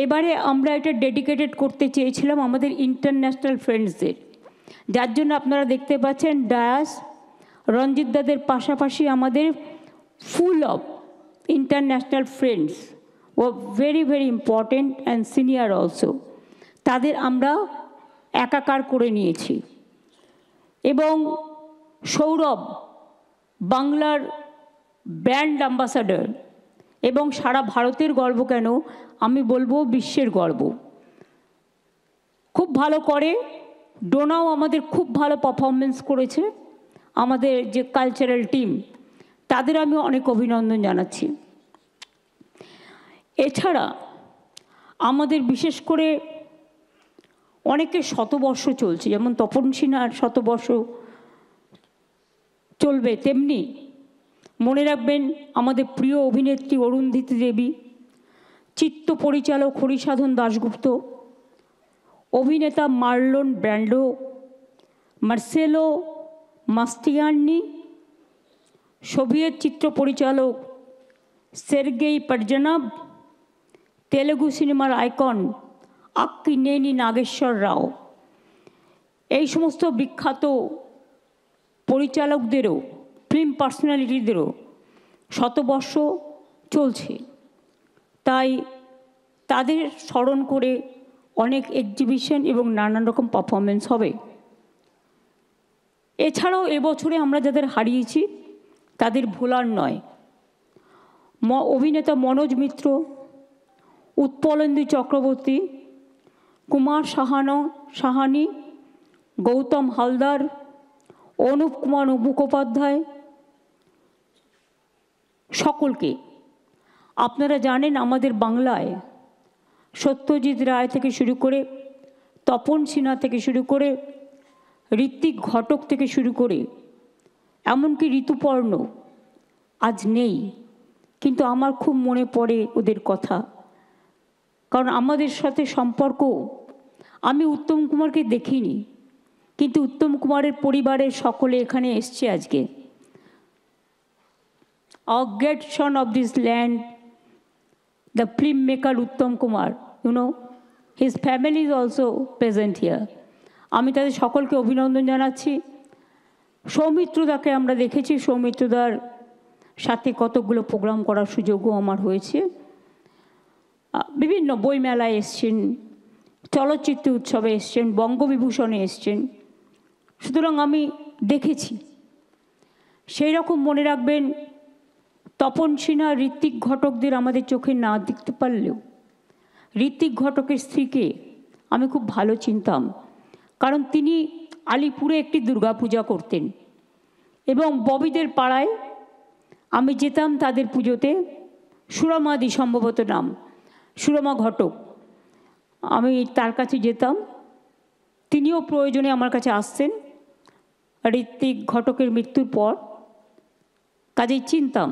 এবারে আমরা এটা ডেডিকেটেড করতে চেয়েছিলাম আমাদের ইন্টারন্যাশনাল ফ্রেন্ডসদের, যার জন্য আপনারা দেখতে পাচ্ছেন ডায়াস রঞ্জিত দাদের পাশাপাশি আমাদের ফুল অফ ইন্টারন্যাশনাল ফ্রেন্ডস ও very very important and senior also, তাদের আমরা একাকার করে নিয়েছি। এবং সৌরভ বাংলার ব্র্যান্ড অ্যাম্বাসাডার এবং সারা ভারতের গর্ব কেন, আমি বলবো বিশ্বের গর্ব। খুব ভালো করে। ডোনাও আমাদের খুব ভালো পারফরমেন্স করেছে, আমাদের যে কালচারাল টিম, তাদের আমি অনেক অভিনন্দন জানাচ্ছি। এছাড়া আমাদের বিশেষ করে অনেকের শতবর্ষ চলছে, যেমন তপন সিনহার শতবর্ষ চলবে, তেমনি মনে রাখবেন আমাদের প্রিয় অভিনেত্রী অরুন্ধতী দেবী, চিত্র পরিচালক হরিসাধন দাশগুপ্ত, অভিনেতা মার্লন ব্র্যান্ডো, মার্সেলো মাস্টিয়ানি, সোভিয়েত চিত্র পরিচালক সের্গেই পর্জনভ, তেলেগু সিনেমার আইকন আক্কিনেনি নাগেশ্বর রাও, এই সমস্ত বিখ্যাত পরিচালকদেরও, ফিল্ম পার্সোনালিটিদেরও শতবর্ষ চলছে। তাই তাদের স্মরণ করে অনেক এক্সিবিশন এবং নানান রকম পারফরমেন্স হবে। এছাড়াও এবছরে আমরা যাদের হারিয়েছি তাদের ভোলার নয়। অভিনেতা মনোজ মিত্র, উৎপলেন্দু চক্রবর্তী, কুমার সাহানি, গৌতম হালদার, অনুপ কুমার মুখোপাধ্যায়, সকলকে আপনারা জানেন আমাদের বাংলায় সত্যজিৎ রায় থেকে শুরু করে, তপন সিনহা থেকে শুরু করে, ঋত্বিক ঘটক থেকে শুরু করে, এমনকি ঋতুপর্ণ আজ নেই, কিন্তু আমার খুব মনে পড়ে ওদের কথা। কারণ আমাদের সাথে সম্পর্ক, আমি উত্তম কুমারকে দেখিনি, কিন্তু উত্তম কুমারের পরিবারের সকলে এখানে এসছে আজকে। Our great son of this land, the filmmaker Uttam Kumar, you know, his family is also present here. আমি তাদের সকলকে অভিনন্দন জানাচ্ছি। সৌমিত্রদাকে আমরা দেখেছি, সৌমিত্রদার সাথে কতগুলো প্রোগ্রাম করার সুযোগও আমার হয়েছে। বিভিন্ন বইমেলায় এসছেন, চলচ্চিত্র উৎসবে এসছেন, বঙ্গবিভূষণে এসছেন, সুতরাং আমি দেখেছি। সেই রকম মনে রাখবেন তপন সিনহা, ঋত্বিক ঘটকদের আমাদের চোখে না দেখতে পারলেও ঋত্বিক ঘটকের স্ত্রীকে আমি খুব ভালো চিনতাম, কারণ তিনি আলিপুরে একটি দুর্গাপূজা করতেন এবং ববিদের পাড়ায় আমি যেতাম তাদের পুজোতে। সুরমাদি সম্ভবত নাম, সুরমা ঘটক, আমি তার কাছে যেতাম, তিনিও প্রয়োজনে আমার কাছে আসতেন ঋত্বিক ঘটকের মৃত্যুর পর, কাজেই চিনতাম।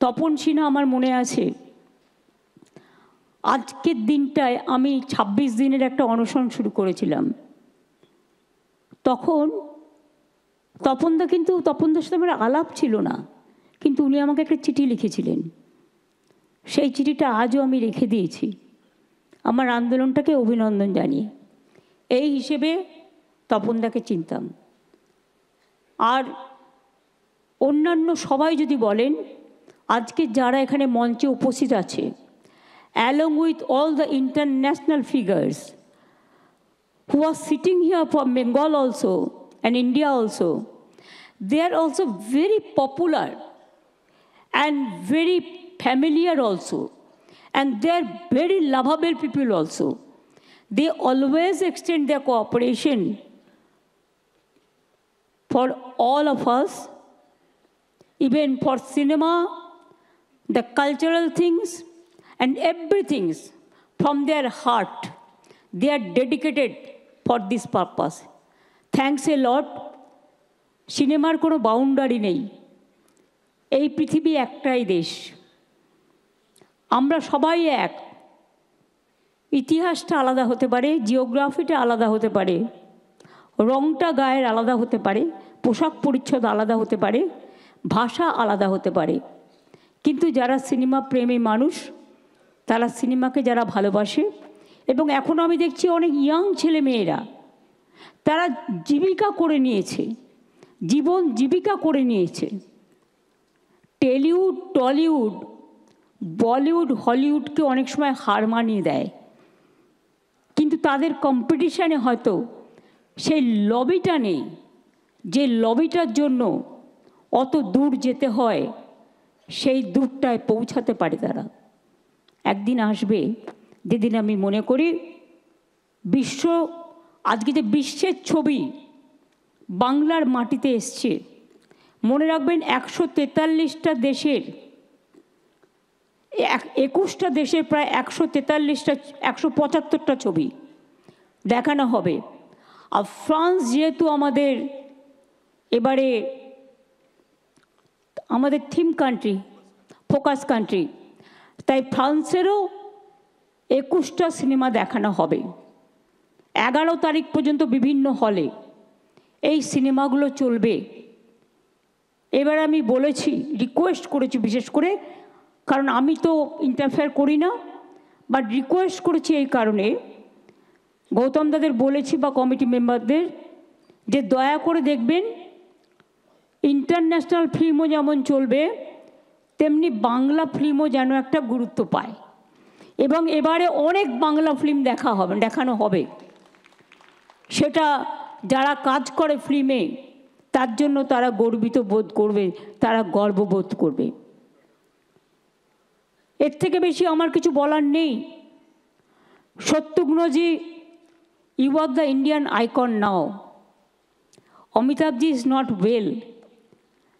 তপন সিনহা আমার মনে আছে, আজকের দিনটায় আমি 26 দিনের একটা অনশন শুরু করেছিলাম। তখন তপনদার সাথে আমার আলাপ ছিল না, কিন্তু উনি আমাকে একটা চিঠি লিখেছিলেন, সেই চিঠিটা আজও আমি রেখে দিয়েছি আমার আন্দোলনটাকে অভিনন্দন জানিয়ে। এই হিসেবে তপনদাকে চিনতাম। আর অন্যান্য সবাই যদি বলেন, আজকে যারা এখানে মঞ্চে উপস্থিত আছে, along with all the international figures who are sitting here from Bengal also and India also, they are also very popular and very familiar also, and they are very lovable people also. They always extend their cooperation for all of us, even for cinema, the cultural things, and everything from their heart. They are dedicated for this purpose. Thanks a lot. সিনেমার কোনো boundary নেই, এই পৃথিবী একটাই দেশ, আমরা সবাই এক। ইতিহাসটা আলাদা হতে পারে, জিওগ্রাফিটা আলাদা হতে পারে, রংটা গায়ের আলাদা হতে পারে, পোশাক পরিচ্ছদ আলাদা হতে পারে, ভাষা আলাদা হতে পারে, কিন্তু যারা সিনেমা প্রেমী মানুষ, তারা সিনেমাকে যারা ভালোবাসে, এবং এখন আমি দেখছি অনেক ইয়াং ছেলে মেয়েরা তারা জীবিকা করে নিয়েছে, জীবন জীবিকা করে নিয়েছে। টেলিউড, টলিউড, বলিউড, হলিউডকে অনেক সময় হার মানিয়ে দেয়, কিন্তু তাদের কম্পিটিশানে হয়তো সেই লবিটা নেই, যে লবিটার জন্য অত দূর যেতে হয়, সেই দূরটায় পৌঁছাতে পারে তারা। একদিন আসবে যেদিন আমি মনে করি আজকে যে বিশ্বের ছবি বাংলার মাটিতে এসছে, মনে রাখবেন 143টা দেশের, 21টা দেশের প্রায় 175টা ছবি দেখানো হবে। আর ফ্রান্স যেহেতু আমাদের এবারে আমাদের থিম কান্ট্রি, ফোকাস কান্ট্রি, তাই ফ্রান্সেরও 21টা সিনেমা দেখানো হবে 11 তারিখ পর্যন্ত বিভিন্ন হলে এই সিনেমাগুলো চলবে। এবার আমি বলেছি, রিকোয়েস্ট করেছি, বিশেষ করে কারণ আমি তো ইন্টারফেয়ার করি না, বাট রিকোয়েস্ট করেছি এই কারণে, গৌতম দাদের বলেছি বা কমিটি মেম্বারদের, যে দয়া করে দেখবেন ইন্টারন্যাশনাল ফিল্মও যেমন চলবে, তেমনি বাংলা ফিল্মও যেন একটা গুরুত্ব পায়, এবং এবারে অনেক বাংলা ফিল্ম দেখানো হবে। সেটা যারা কাজ করে ফিল্মে, তার জন্য তারা গর্বিত বোধ করবে, তারা গর্ববোধ করবে। এর থেকে বেশি আমার কিছু বলার নেই। শত্রুঘ্নজি, you are the Indian icon now. Amitabh ji is not well.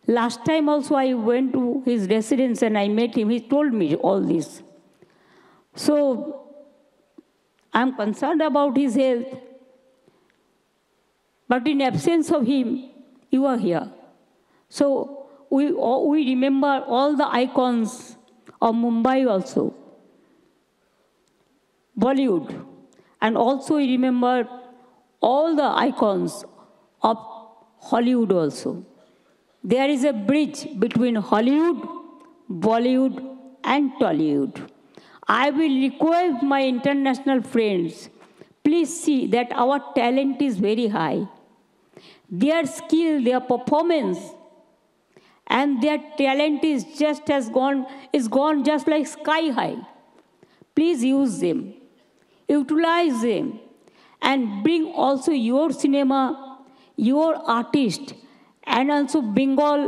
Last time also I went to his residence and I met him. He told me all this. So I'm concerned about his health. But in absence of him, you are here. So we remember all the icons of Mumbai also, Bollywood, and also we remember all the icons of Hollywood also. There is a bridge between Hollywood, Bollywood, and Tollywood. I will request my international friends, please see that our talent is very high. Their skill, their performance, and their talent is gone just like sky high. Please use them, utilize them, and bring also your cinema, your artist, and also Bengal.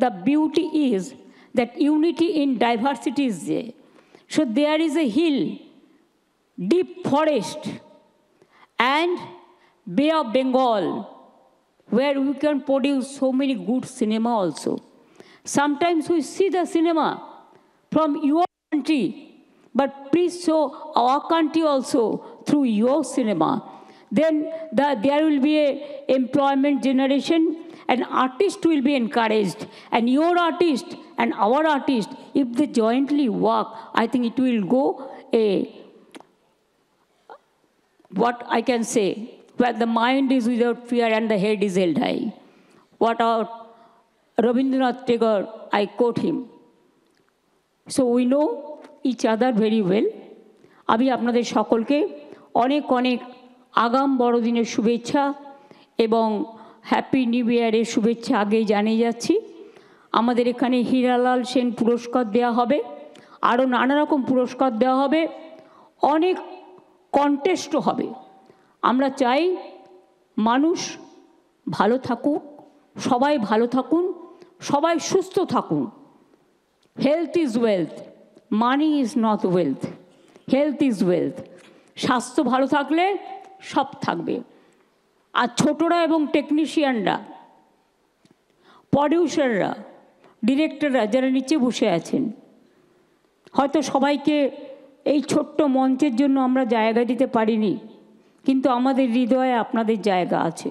The beauty is that unity in diversity is there. So there is a hill, deep forest, and Bay of Bengal, where we can produce so many good cinema also. Sometimes we see the cinema from your country, but please show our country also through your cinema. Then there will be an employment generation, and artists will be encouraged. And your artist and our artist, if they jointly work, I think it will go what I can say, where the mind is without fear and the head is held high. What our Rabindranath Tagore I quote him. So we know each other very well. আমি আপনাদের সকলকে অনেক অনেক আগাম বড়দিনের শুভেচ্ছা এবং happy new ইয়ারের শুভেচ্ছা আগেই জানিয়ে যাচ্ছি। আমাদের এখানে হীরালাল সেন পুরস্কার দেওয়া হবে, আরও নানা রকম পুরস্কার দেওয়া হবে, অনেক কন্টেস্টও হবে। আমরা চাই মানুষ ভালো থাকুক, সবাই ভালো থাকুন, সবাই সুস্থ থাকুন। Health is wealth, money is not wealth, health is wealth. স্বাস্থ্য ভালো থাকলে সব থাকবে। আর ছোটরা এবং টেকনিশিয়ানরা, প্রডিউসাররা, ডিরেক্টররা যারা নিচে বসে আছেন, হয়তো সবাইকে এই ছোট্ট মঞ্চের জন্য আমরা জায়গা দিতে পারিনি, কিন্তু আমাদের হৃদয়ে আপনাদের জায়গা আছে।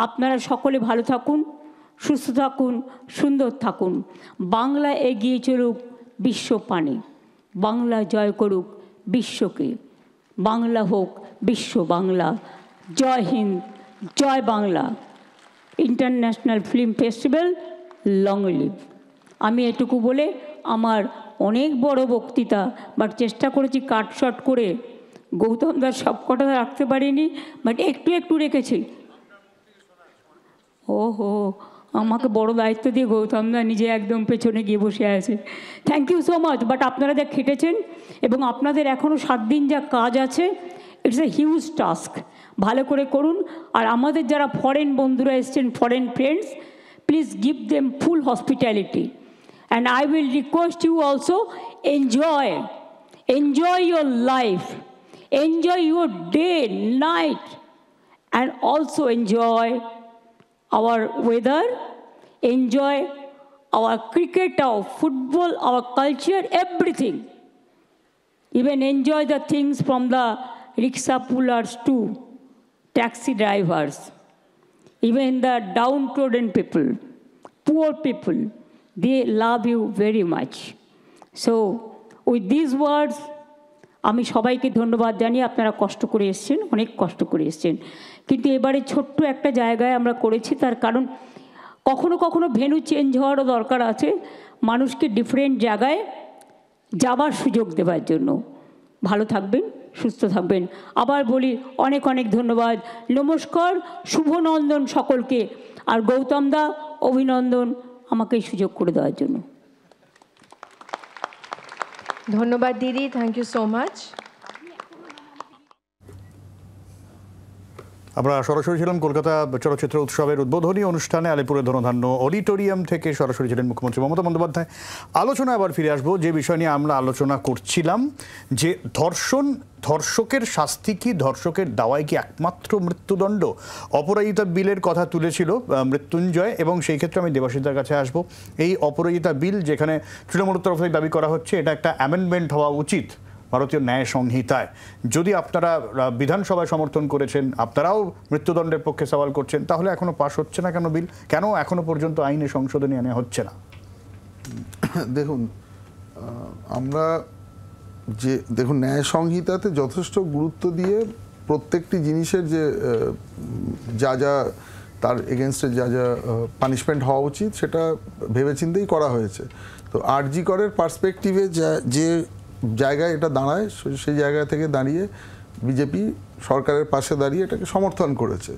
আপনারা সকলে ভালো থাকুন, সুস্থ থাকুন, সুন্দর থাকুন। বাংলা এগিয়ে চলুক বিশ্ব পানে, বাংলা জয় করুক বিশ্বকে, বাংলা হোক বিশ্ব বাংলা। জয় হিন্দ, জয় Bangla. International film festival long live. আমি এটুকু বলে আমার অনেক বড় বক্তৃতা, বাট চেষ্টা করেছি কাটশট করে, গৌতম দার সব কটা রাখতে পারিনি, বাট একটু একটু রেখেছি। ওহো, আমাকে বড় দায়িত্ব দিয়ে গৌতম দা নিজে একদম পেছনে গিয়ে বসে আছে। Thank you so much. But আপনারা যা খেটেছেন এবং আপনাদের এখনও 7 দিন যা কাজ আছে, ইটস এ হিউজ টাস্ক। ভালো করে করুন। আর আমাদের যারা ফরেন বন্ধুরা এসছেন, foreign friends, please give them full hospitality. And I will request you also, enjoy your life, enjoy your day, night, and also enjoy our weather, enjoy our cricket, our football, our culture, everything. Even enjoy the things from the rickshaw pullers to taxi drivers, even the downtrodden people, poor people, they love you very much. So with these words, আমি সবাইকে ধন্যবাদ জানিয়ে, আপনারা কষ্ট করে এসছেন, অনেক কষ্ট করে এসছেন, কিন্তু এবারে ছোট্ট একটা জায়গায় আমরা করেছি। তার কারণ কখনো কখনো ভেন্যু চেঞ্জ হওয়ারও দরকার আছে, মানুষকে ডিফারেন্ট জায়গায় যাবার সুযোগ দেওয়ার জন্য। ভালো থাকবেন, সুস্থ থাকবেন। আবার বলি অনেক অনেক ধন্যবাদ, নমস্কার, শুভনন্দন সকলকে। আর গৌতম দা, অভিনন্দন আমাকে এই সুযোগ করে দেওয়ার জন্য। ধন্যবাদ দিদি, থ্যাংক ইউ সো মাচ। আমরা সরাসরি ছিলাম কলকাতা চলচ্চিত্র উৎসবের উদ্বোধনী অনুষ্ঠানে, আলিপুরের ধনধান্য অডিটোরিয়াম থেকে সরাসরি ছিলেন মুখ্যমন্ত্রী মমতা বন্দ্যোপাধ্যায়। আলোচনা আবার ফিরে আসবো যে বিষয় নিয়ে আমরা আলোচনা করছিলাম, যে ধর্ষকের শাস্তি কি, ধর্ষকের দাওয়াই কি একমাত্র মৃত্যুদণ্ড? অপরাজিতা বিলের কথা তুলেছিল মৃত্যুঞ্জয়, এবং সেই ক্ষেত্রে আমি দেবাশিসদার কাছে আসবো। এই অপরাজিতা বিল, যেখানে তৃণমূলের তরফ থেকে দাবি করা হচ্ছে এটা একটা অ্যামেন্ডমেন্ট হওয়া উচিত ভারতীয় ন্যায় সংহিতায়। যদি আপনারা বিধানসভায় সমর্থন করেছেন, আপনারাও মৃত্যুদণ্ডের পক্ষে সওয়াল করছেন, তাহলে এখনো পাশ হচ্ছে না কেন বিল? কেন এখনো পর্যন্ত আইনে সংশোধনী আনা হচ্ছে না? দেখুন, আমরা দেখুন ন্যায় সংহিতাতে যথেষ্ট গুরুত্ব দিয়ে প্রত্যেকটি জিনিসের যে যা তার এগেনস্টে যা পানিশমেন্ট হওয়া উচিত সেটা ভেবেচিন্তেই করা হয়েছে। তো আরজি করের পার্সপেক্টিভে যে জায়গায় এটা দাঁড়ায়, সেই জায়গা থেকে দাঁড়িয়ে বিজেপি সরকারের পাশে দাঁড়িয়ে এটাকে সমর্থন করেছে।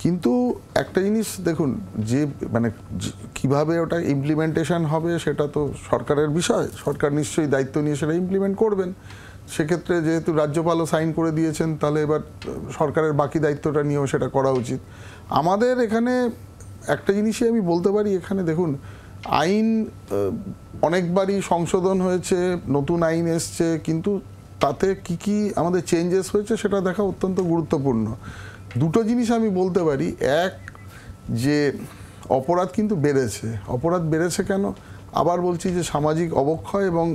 কিন্তু একটা জিনিস দেখুন, যে মানে কিভাবে ওটা ইমপ্লিমেন্টেশন হবে সেটা তো সরকারের বিষয়। সরকার নিশ্চয়ই দায়িত্ব নিয়ে সেটা ইমপ্লিমেন্ট করবেন। সেক্ষেত্রে যেহেতু রাজ্যপালও সাইন করে দিয়েছেন, তাহলে এবার সরকারের বাকি দায়িত্বটা নিয়েও সেটা করা উচিত। আমাদের এখানে একটা জিনিসই আমি বলতে পারি, এখানে দেখুন আইন অনেকবারই সংশোধন হয়েছে, নতুন আইন এসছে, কিন্তু তাতে কি আমাদের চেঞ্জেস হয়েছে সেটা দেখা অত্যন্ত গুরুত্বপূর্ণ। দুটো জিনিস আমি বলতে পারি। এক, যে অপরাধ কিন্তু বেড়েছে। অপরাধ বেড়েছে কেন? আবার বলছি যে সামাজিক অবক্ষয় এবং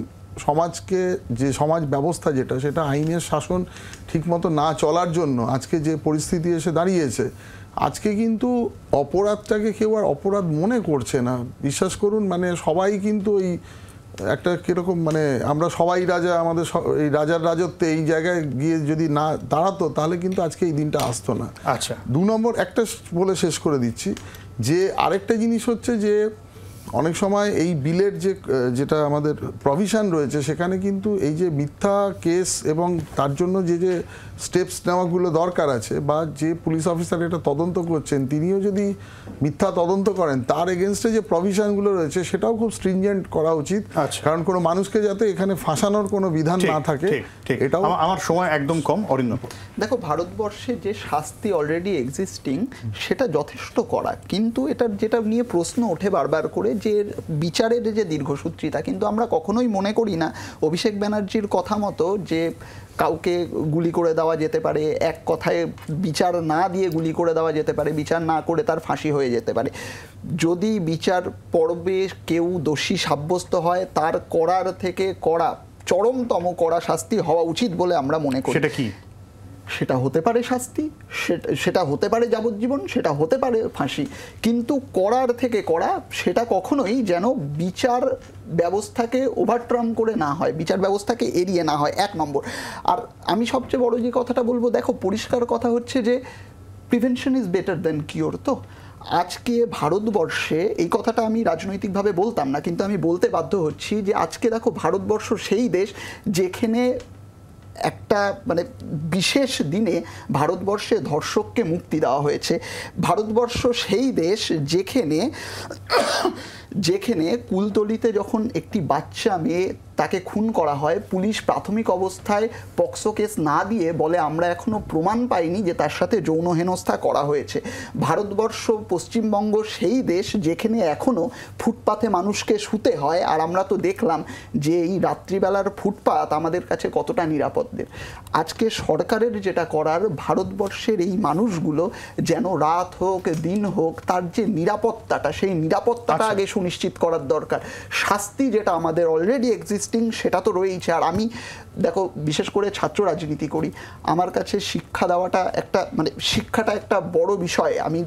সমাজকে, যে সমাজ ব্যবস্থা যেটা, সেটা আইনের শাসন ঠিকমতো না চলার জন্য আজকে যে পরিস্থিতি এসে দাঁড়িয়েছে, আজকে কিন্তু অপরাধটাকে কেউ আর অপরাধ মনে করছে না। বিশ্বাস করুন, মানে সবাই কিন্তু এই একটা কীরকম, মানে আমরা সবাই রাজা, আমাদের এই রাজার রাজত্বে এই জায়গায় গিয়ে যদি না দাঁড়াতো, তাহলে কিন্তু আজকে এই দিনটা আসতো না। আচ্ছা, 2 নম্বর একটা বলে শেষ করে দিচ্ছি, যে আরেকটা জিনিস হচ্ছে যে অনেক সময় এই বিলের যেটা আমাদের প্রভিশন রয়েছে সেখানে কিন্তু এই যে মিথ্যা কেস এবং তার জন্য যে স্টেপস নেওয়াগুলো দরকার আছে, বা যে পুলিশ অফিসার এটা তদন্ত করছেন তিনিও যদি মিথ্যা তদন্ত করেন, তার এগেনস্টে যে প্রভিশনগুলো রয়েছে সেটাও খুব স্ট্রিনজেন্ট করা উচিত। কারণ কোনো মানুষকে যাতে এখানে ফাঁসানোর কোনো বিধান না থাকে। এটাও আমার সময় একদম কম। অরিন্দম, দেখো, ভারতবর্ষে যে শাস্তি অলরেডি এক্সিস্টিং সেটা যথেষ্ট করা, কিন্তু এটার যেটা নিয়ে প্রশ্ন ওঠে বারবার করে যে বিচারের যে দীর্ঘসূত্রিতা, কিন্তু আমরা কখনোই মনে করি না অভিষেক ব্যানার্জির কথা মতো যে কাউকে গুলি করে দেওয়া যেতে পারে, এক কথায় বিচার না দিয়ে গুলি করে দেওয়া যেতে পারে, বিচার না করে তার ফাঁসি হয়ে যেতে পারে। যদি বিচার পর্বে কেউ দোষী সাব্যস্ত হয়, তার করার থেকে কড়া, চরমতম কড়া শাস্তি হওয়া উচিত বলে আমরা মনে করি। সেটা কি? সেটা হতে পারে শাস্তি, সেটা হতে পারে যাবজ্জীবন, সেটা হতে পারে ফাঁসি, কিন্তু করার থেকে করা সেটা কখনোই যেন বিচার ব্যবস্থাকে ওভারট্রাম করে না হয়, বিচার ব্যবস্থাকে এড়িয়ে না হয়, 1 নম্বর। আর আমি সবচেয়ে বড় যে কথাটা বলবো, দেখো, পরিষ্কার কথা হচ্ছে যে prevention is better than cure. তো আজকে ভারতবর্ষে, এই কথাটা আমি রাজনৈতিকভাবে বলতাম না, কিন্তু আমি বলতে বাধ্য হচ্ছি যে আজকে দেখো, ভারতবর্ষ সেই দেশ যেখানে একটা মানে বিশেষ দিনে ভারতবর্ষে ধর্ষককে মুক্তি দেওয়া হয়েছে। ভারতবর্ষ সেই দেশ যেখানে কুলতলিতে যখন একটি বাচ্চা মেয়ে তাকে খুন করা হয়, পুলিশ প্রাথমিক অবস্থায় পক্সো কেস না দিয়ে বলে আমরা এখনো প্রমাণ পাইনি যে তার সাথে যৌন হেনস্থা করা হয়েছে। ভারতবর্ষ, পশ্চিমবঙ্গ সেই দেশ যেখানে এখনো ফুটপাথে মানুষকে শুতে হয়, আর আমরা তো দেখলাম যে এই রাত্রিবেলার ফুটপাথ আমাদের কাছে কতটা নিরাপদের। আজকে সরকারের যেটা করার, ভারতবর্ষের এই মানুষগুলো যেন রাত হোক দিন হোক তার যে নিরাপত্তাটা, সেই নিরাপত্তাটা আগে সুনিশ্চিত করার দরকার। শাস্তি যেটা আমাদের অলরেডি এক্সিস্টিং সেটা তো রয়েছে। আর আমি দেখো, বিশেষ করে ছাত্র রাজনীতি করি, আমার কাছে শিক্ষা দেওয়াটা একটা মানে শিক্ষাটা একটা বড় বিষয়। আমি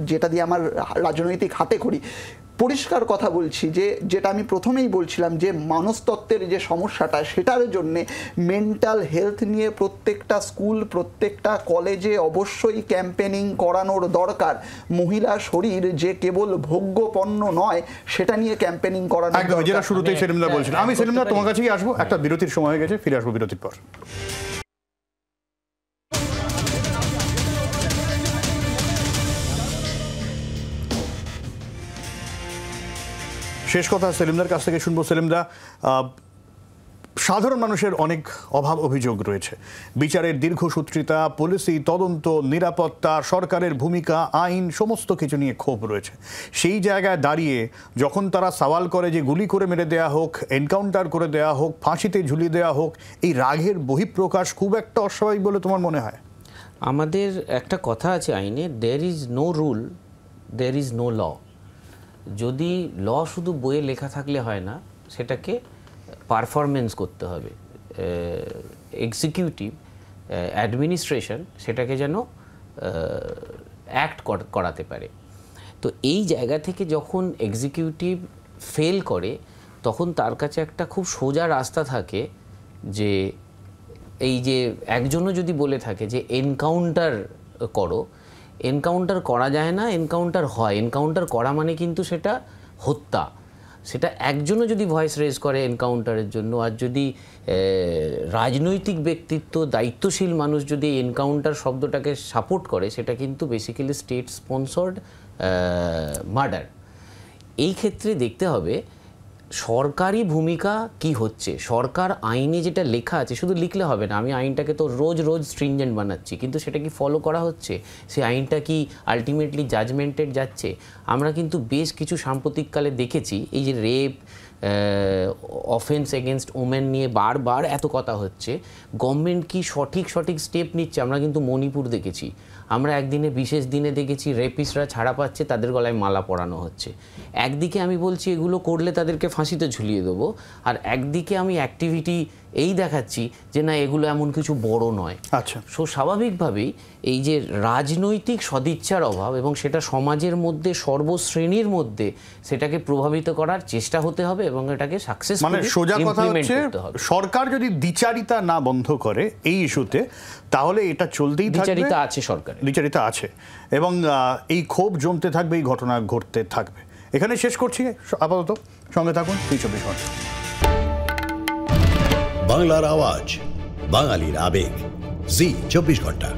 যেটা দিয়ে আমার রাজনৈতিক হাতে করি, পরিষ্কার কথা বলছি যে যেটা আমি প্রথমেই বলছিলাম যে মনস্তত্ত্বের যে সমস্যাটা, সেটার জন্যে মেন্টাল হেলথ নিয়ে প্রত্যেকটা স্কুল, প্রত্যেকটা কলেজে অবশ্যই ক্যাম্পেনিং করানোর দরকার। মহিলা শরীর যে কেবল ভোগ্য পণ্য নয়, সেটা নিয়ে ক্যাম্পেনিং করানো দরকার। যেটা শুরুতেই সেলিমদা বলছিলেন, আমি সেলিমদা তোমার কাছেই আসবো। একটা বিরতির সময় হয়ে গেছে, ফিরে আসবো বিরতির পর। শেষ কথা সেলিমদার কাছ থেকে শুনবো। সেলিমদা, সাধারণ মানুষের অনেক অভাব অভিযোগ রয়েছে, বিচারের দীর্ঘসূত্রিতা, পুলিশি তদন্ত, নিরাপত্তা, সরকারের ভূমিকা, আইন, সমস্ত কিছু নিয়ে ক্ষোভ রয়েছে। সেই জায়গায় দাঁড়িয়ে যখন তারা সওয়াল করে যে গুলি করে মেরে দেয়া হোক, এনকাউন্টার করে দেয়া হোক, ফাঁসিতে ঝুলিয়ে দেওয়া হোক, এই রাগের বহিঃপ্রকাশ খুব একটা অস্বাভাবিক বলে তোমার মনে হয়? আমাদের একটা কথা আছে আইনে, there is no rule, there is no law. যদি ল শুধু বইয়ে লেখা থাকলে হয় না, সেটাকে পারফরমেন্স করতে হবে। এক্সিকিউটিভ, অ্যাডমিনিস্ট্রেশন সেটাকে যেন অ্যাক্ট করাতে পারে। তো এই জায়গা থেকে যখন এক্সিকিউটিভ ফেল করে, তখন তার কাছে একটা খুব সোজা রাস্তা থাকে যে এই যে একজনও যদি বলে থাকে যে এনকাউন্টার করো, এনকাউন্টার করা যায় না, এনকাউন্টার হয়। এনকাউন্টার করা মানে কিন্তু সেটা হত্যা। সেটা একজনও যদি ভয়েস রেজ করে এনকাউন্টারের জন্য, আর যদি রাজনৈতিক ব্যক্তিত্ব, দায়িত্বশীল মানুষ যদি এনকাউন্টার শব্দটাকে সাপোর্ট করে, সেটা কিন্তু বেসিক্যালি স্টেট স্পন্সর্ড মার্ডার। এই ক্ষেত্রে দেখতে হবে সরকারি ভূমিকা কি হচ্ছে। সরকার আইনে যেটা লেখা আছে, শুধু লিখলে হবে না। আমি আইনটাকে তো রোজ রোজ স্ট্রিনজেন্ট বানাচ্ছি, কিন্তু সেটা কি ফলো করা হচ্ছে? সেই আইনটা কি আলটিমেটলি জাজমেন্টেড যাচ্ছে? আমরা কিন্তু বেশ কিছু সাম্প্রতিককালে দেখেছি, এই যে রেপ, অফেন্স এগেনস্ট ওমেন নিয়ে বারবার এত কথা হচ্ছে, গভর্নমেন্ট কি সঠিক স্টেপ নিচ্ছে? আমরা কিন্তু মণিপুর দেখেছি, আমরা একদিনে বিশেষ দিনে দেখেছি রেপিস্টরা ছাড়া পাচ্ছে, তাদের গলায় মালা পরানো হচ্ছে। একদিকে আমি বলছি এগুলো করলে তাদেরকে ফাঁসিতে ঝুলিয়ে দেবো, আর একদিকে আমি অ্যাক্টিভিটি এই দেখাচ্ছি যে না, এগুলো এমন কিছু বড় নয়। আচ্ছা, সো স্বাভাবিকভাবেই এই যে রাজনৈতিক সদিচ্ছার অভাব, এবং সেটা সমাজের মধ্যে সর্বশ্রেণীর মধ্যে সেটাকে প্রভাবিত করার চেষ্টা হতে হবে, এবং এটাকে সাকসেসফুলি মানে সোজা কথা হচ্ছে, সরকার যদি দ্বিচারিতা না বন্ধ করে এই ইস্যুতে, তাহলে এটা চলতেই থাকবে। দ্বিচারিতা আছে, সরকার দ্বিচারিতা আছে, এবং এই ক্ষোভ জমতে থাকবে, এই ঘটনা ঘটতে থাকবে। এখানে শেষ করছি আপাতত, সঙ্গে থাকুন 24 ঘন্টা। বাংলার আওয়াজ, বাঙালির আবেগ, জি 24 ঘন্টা।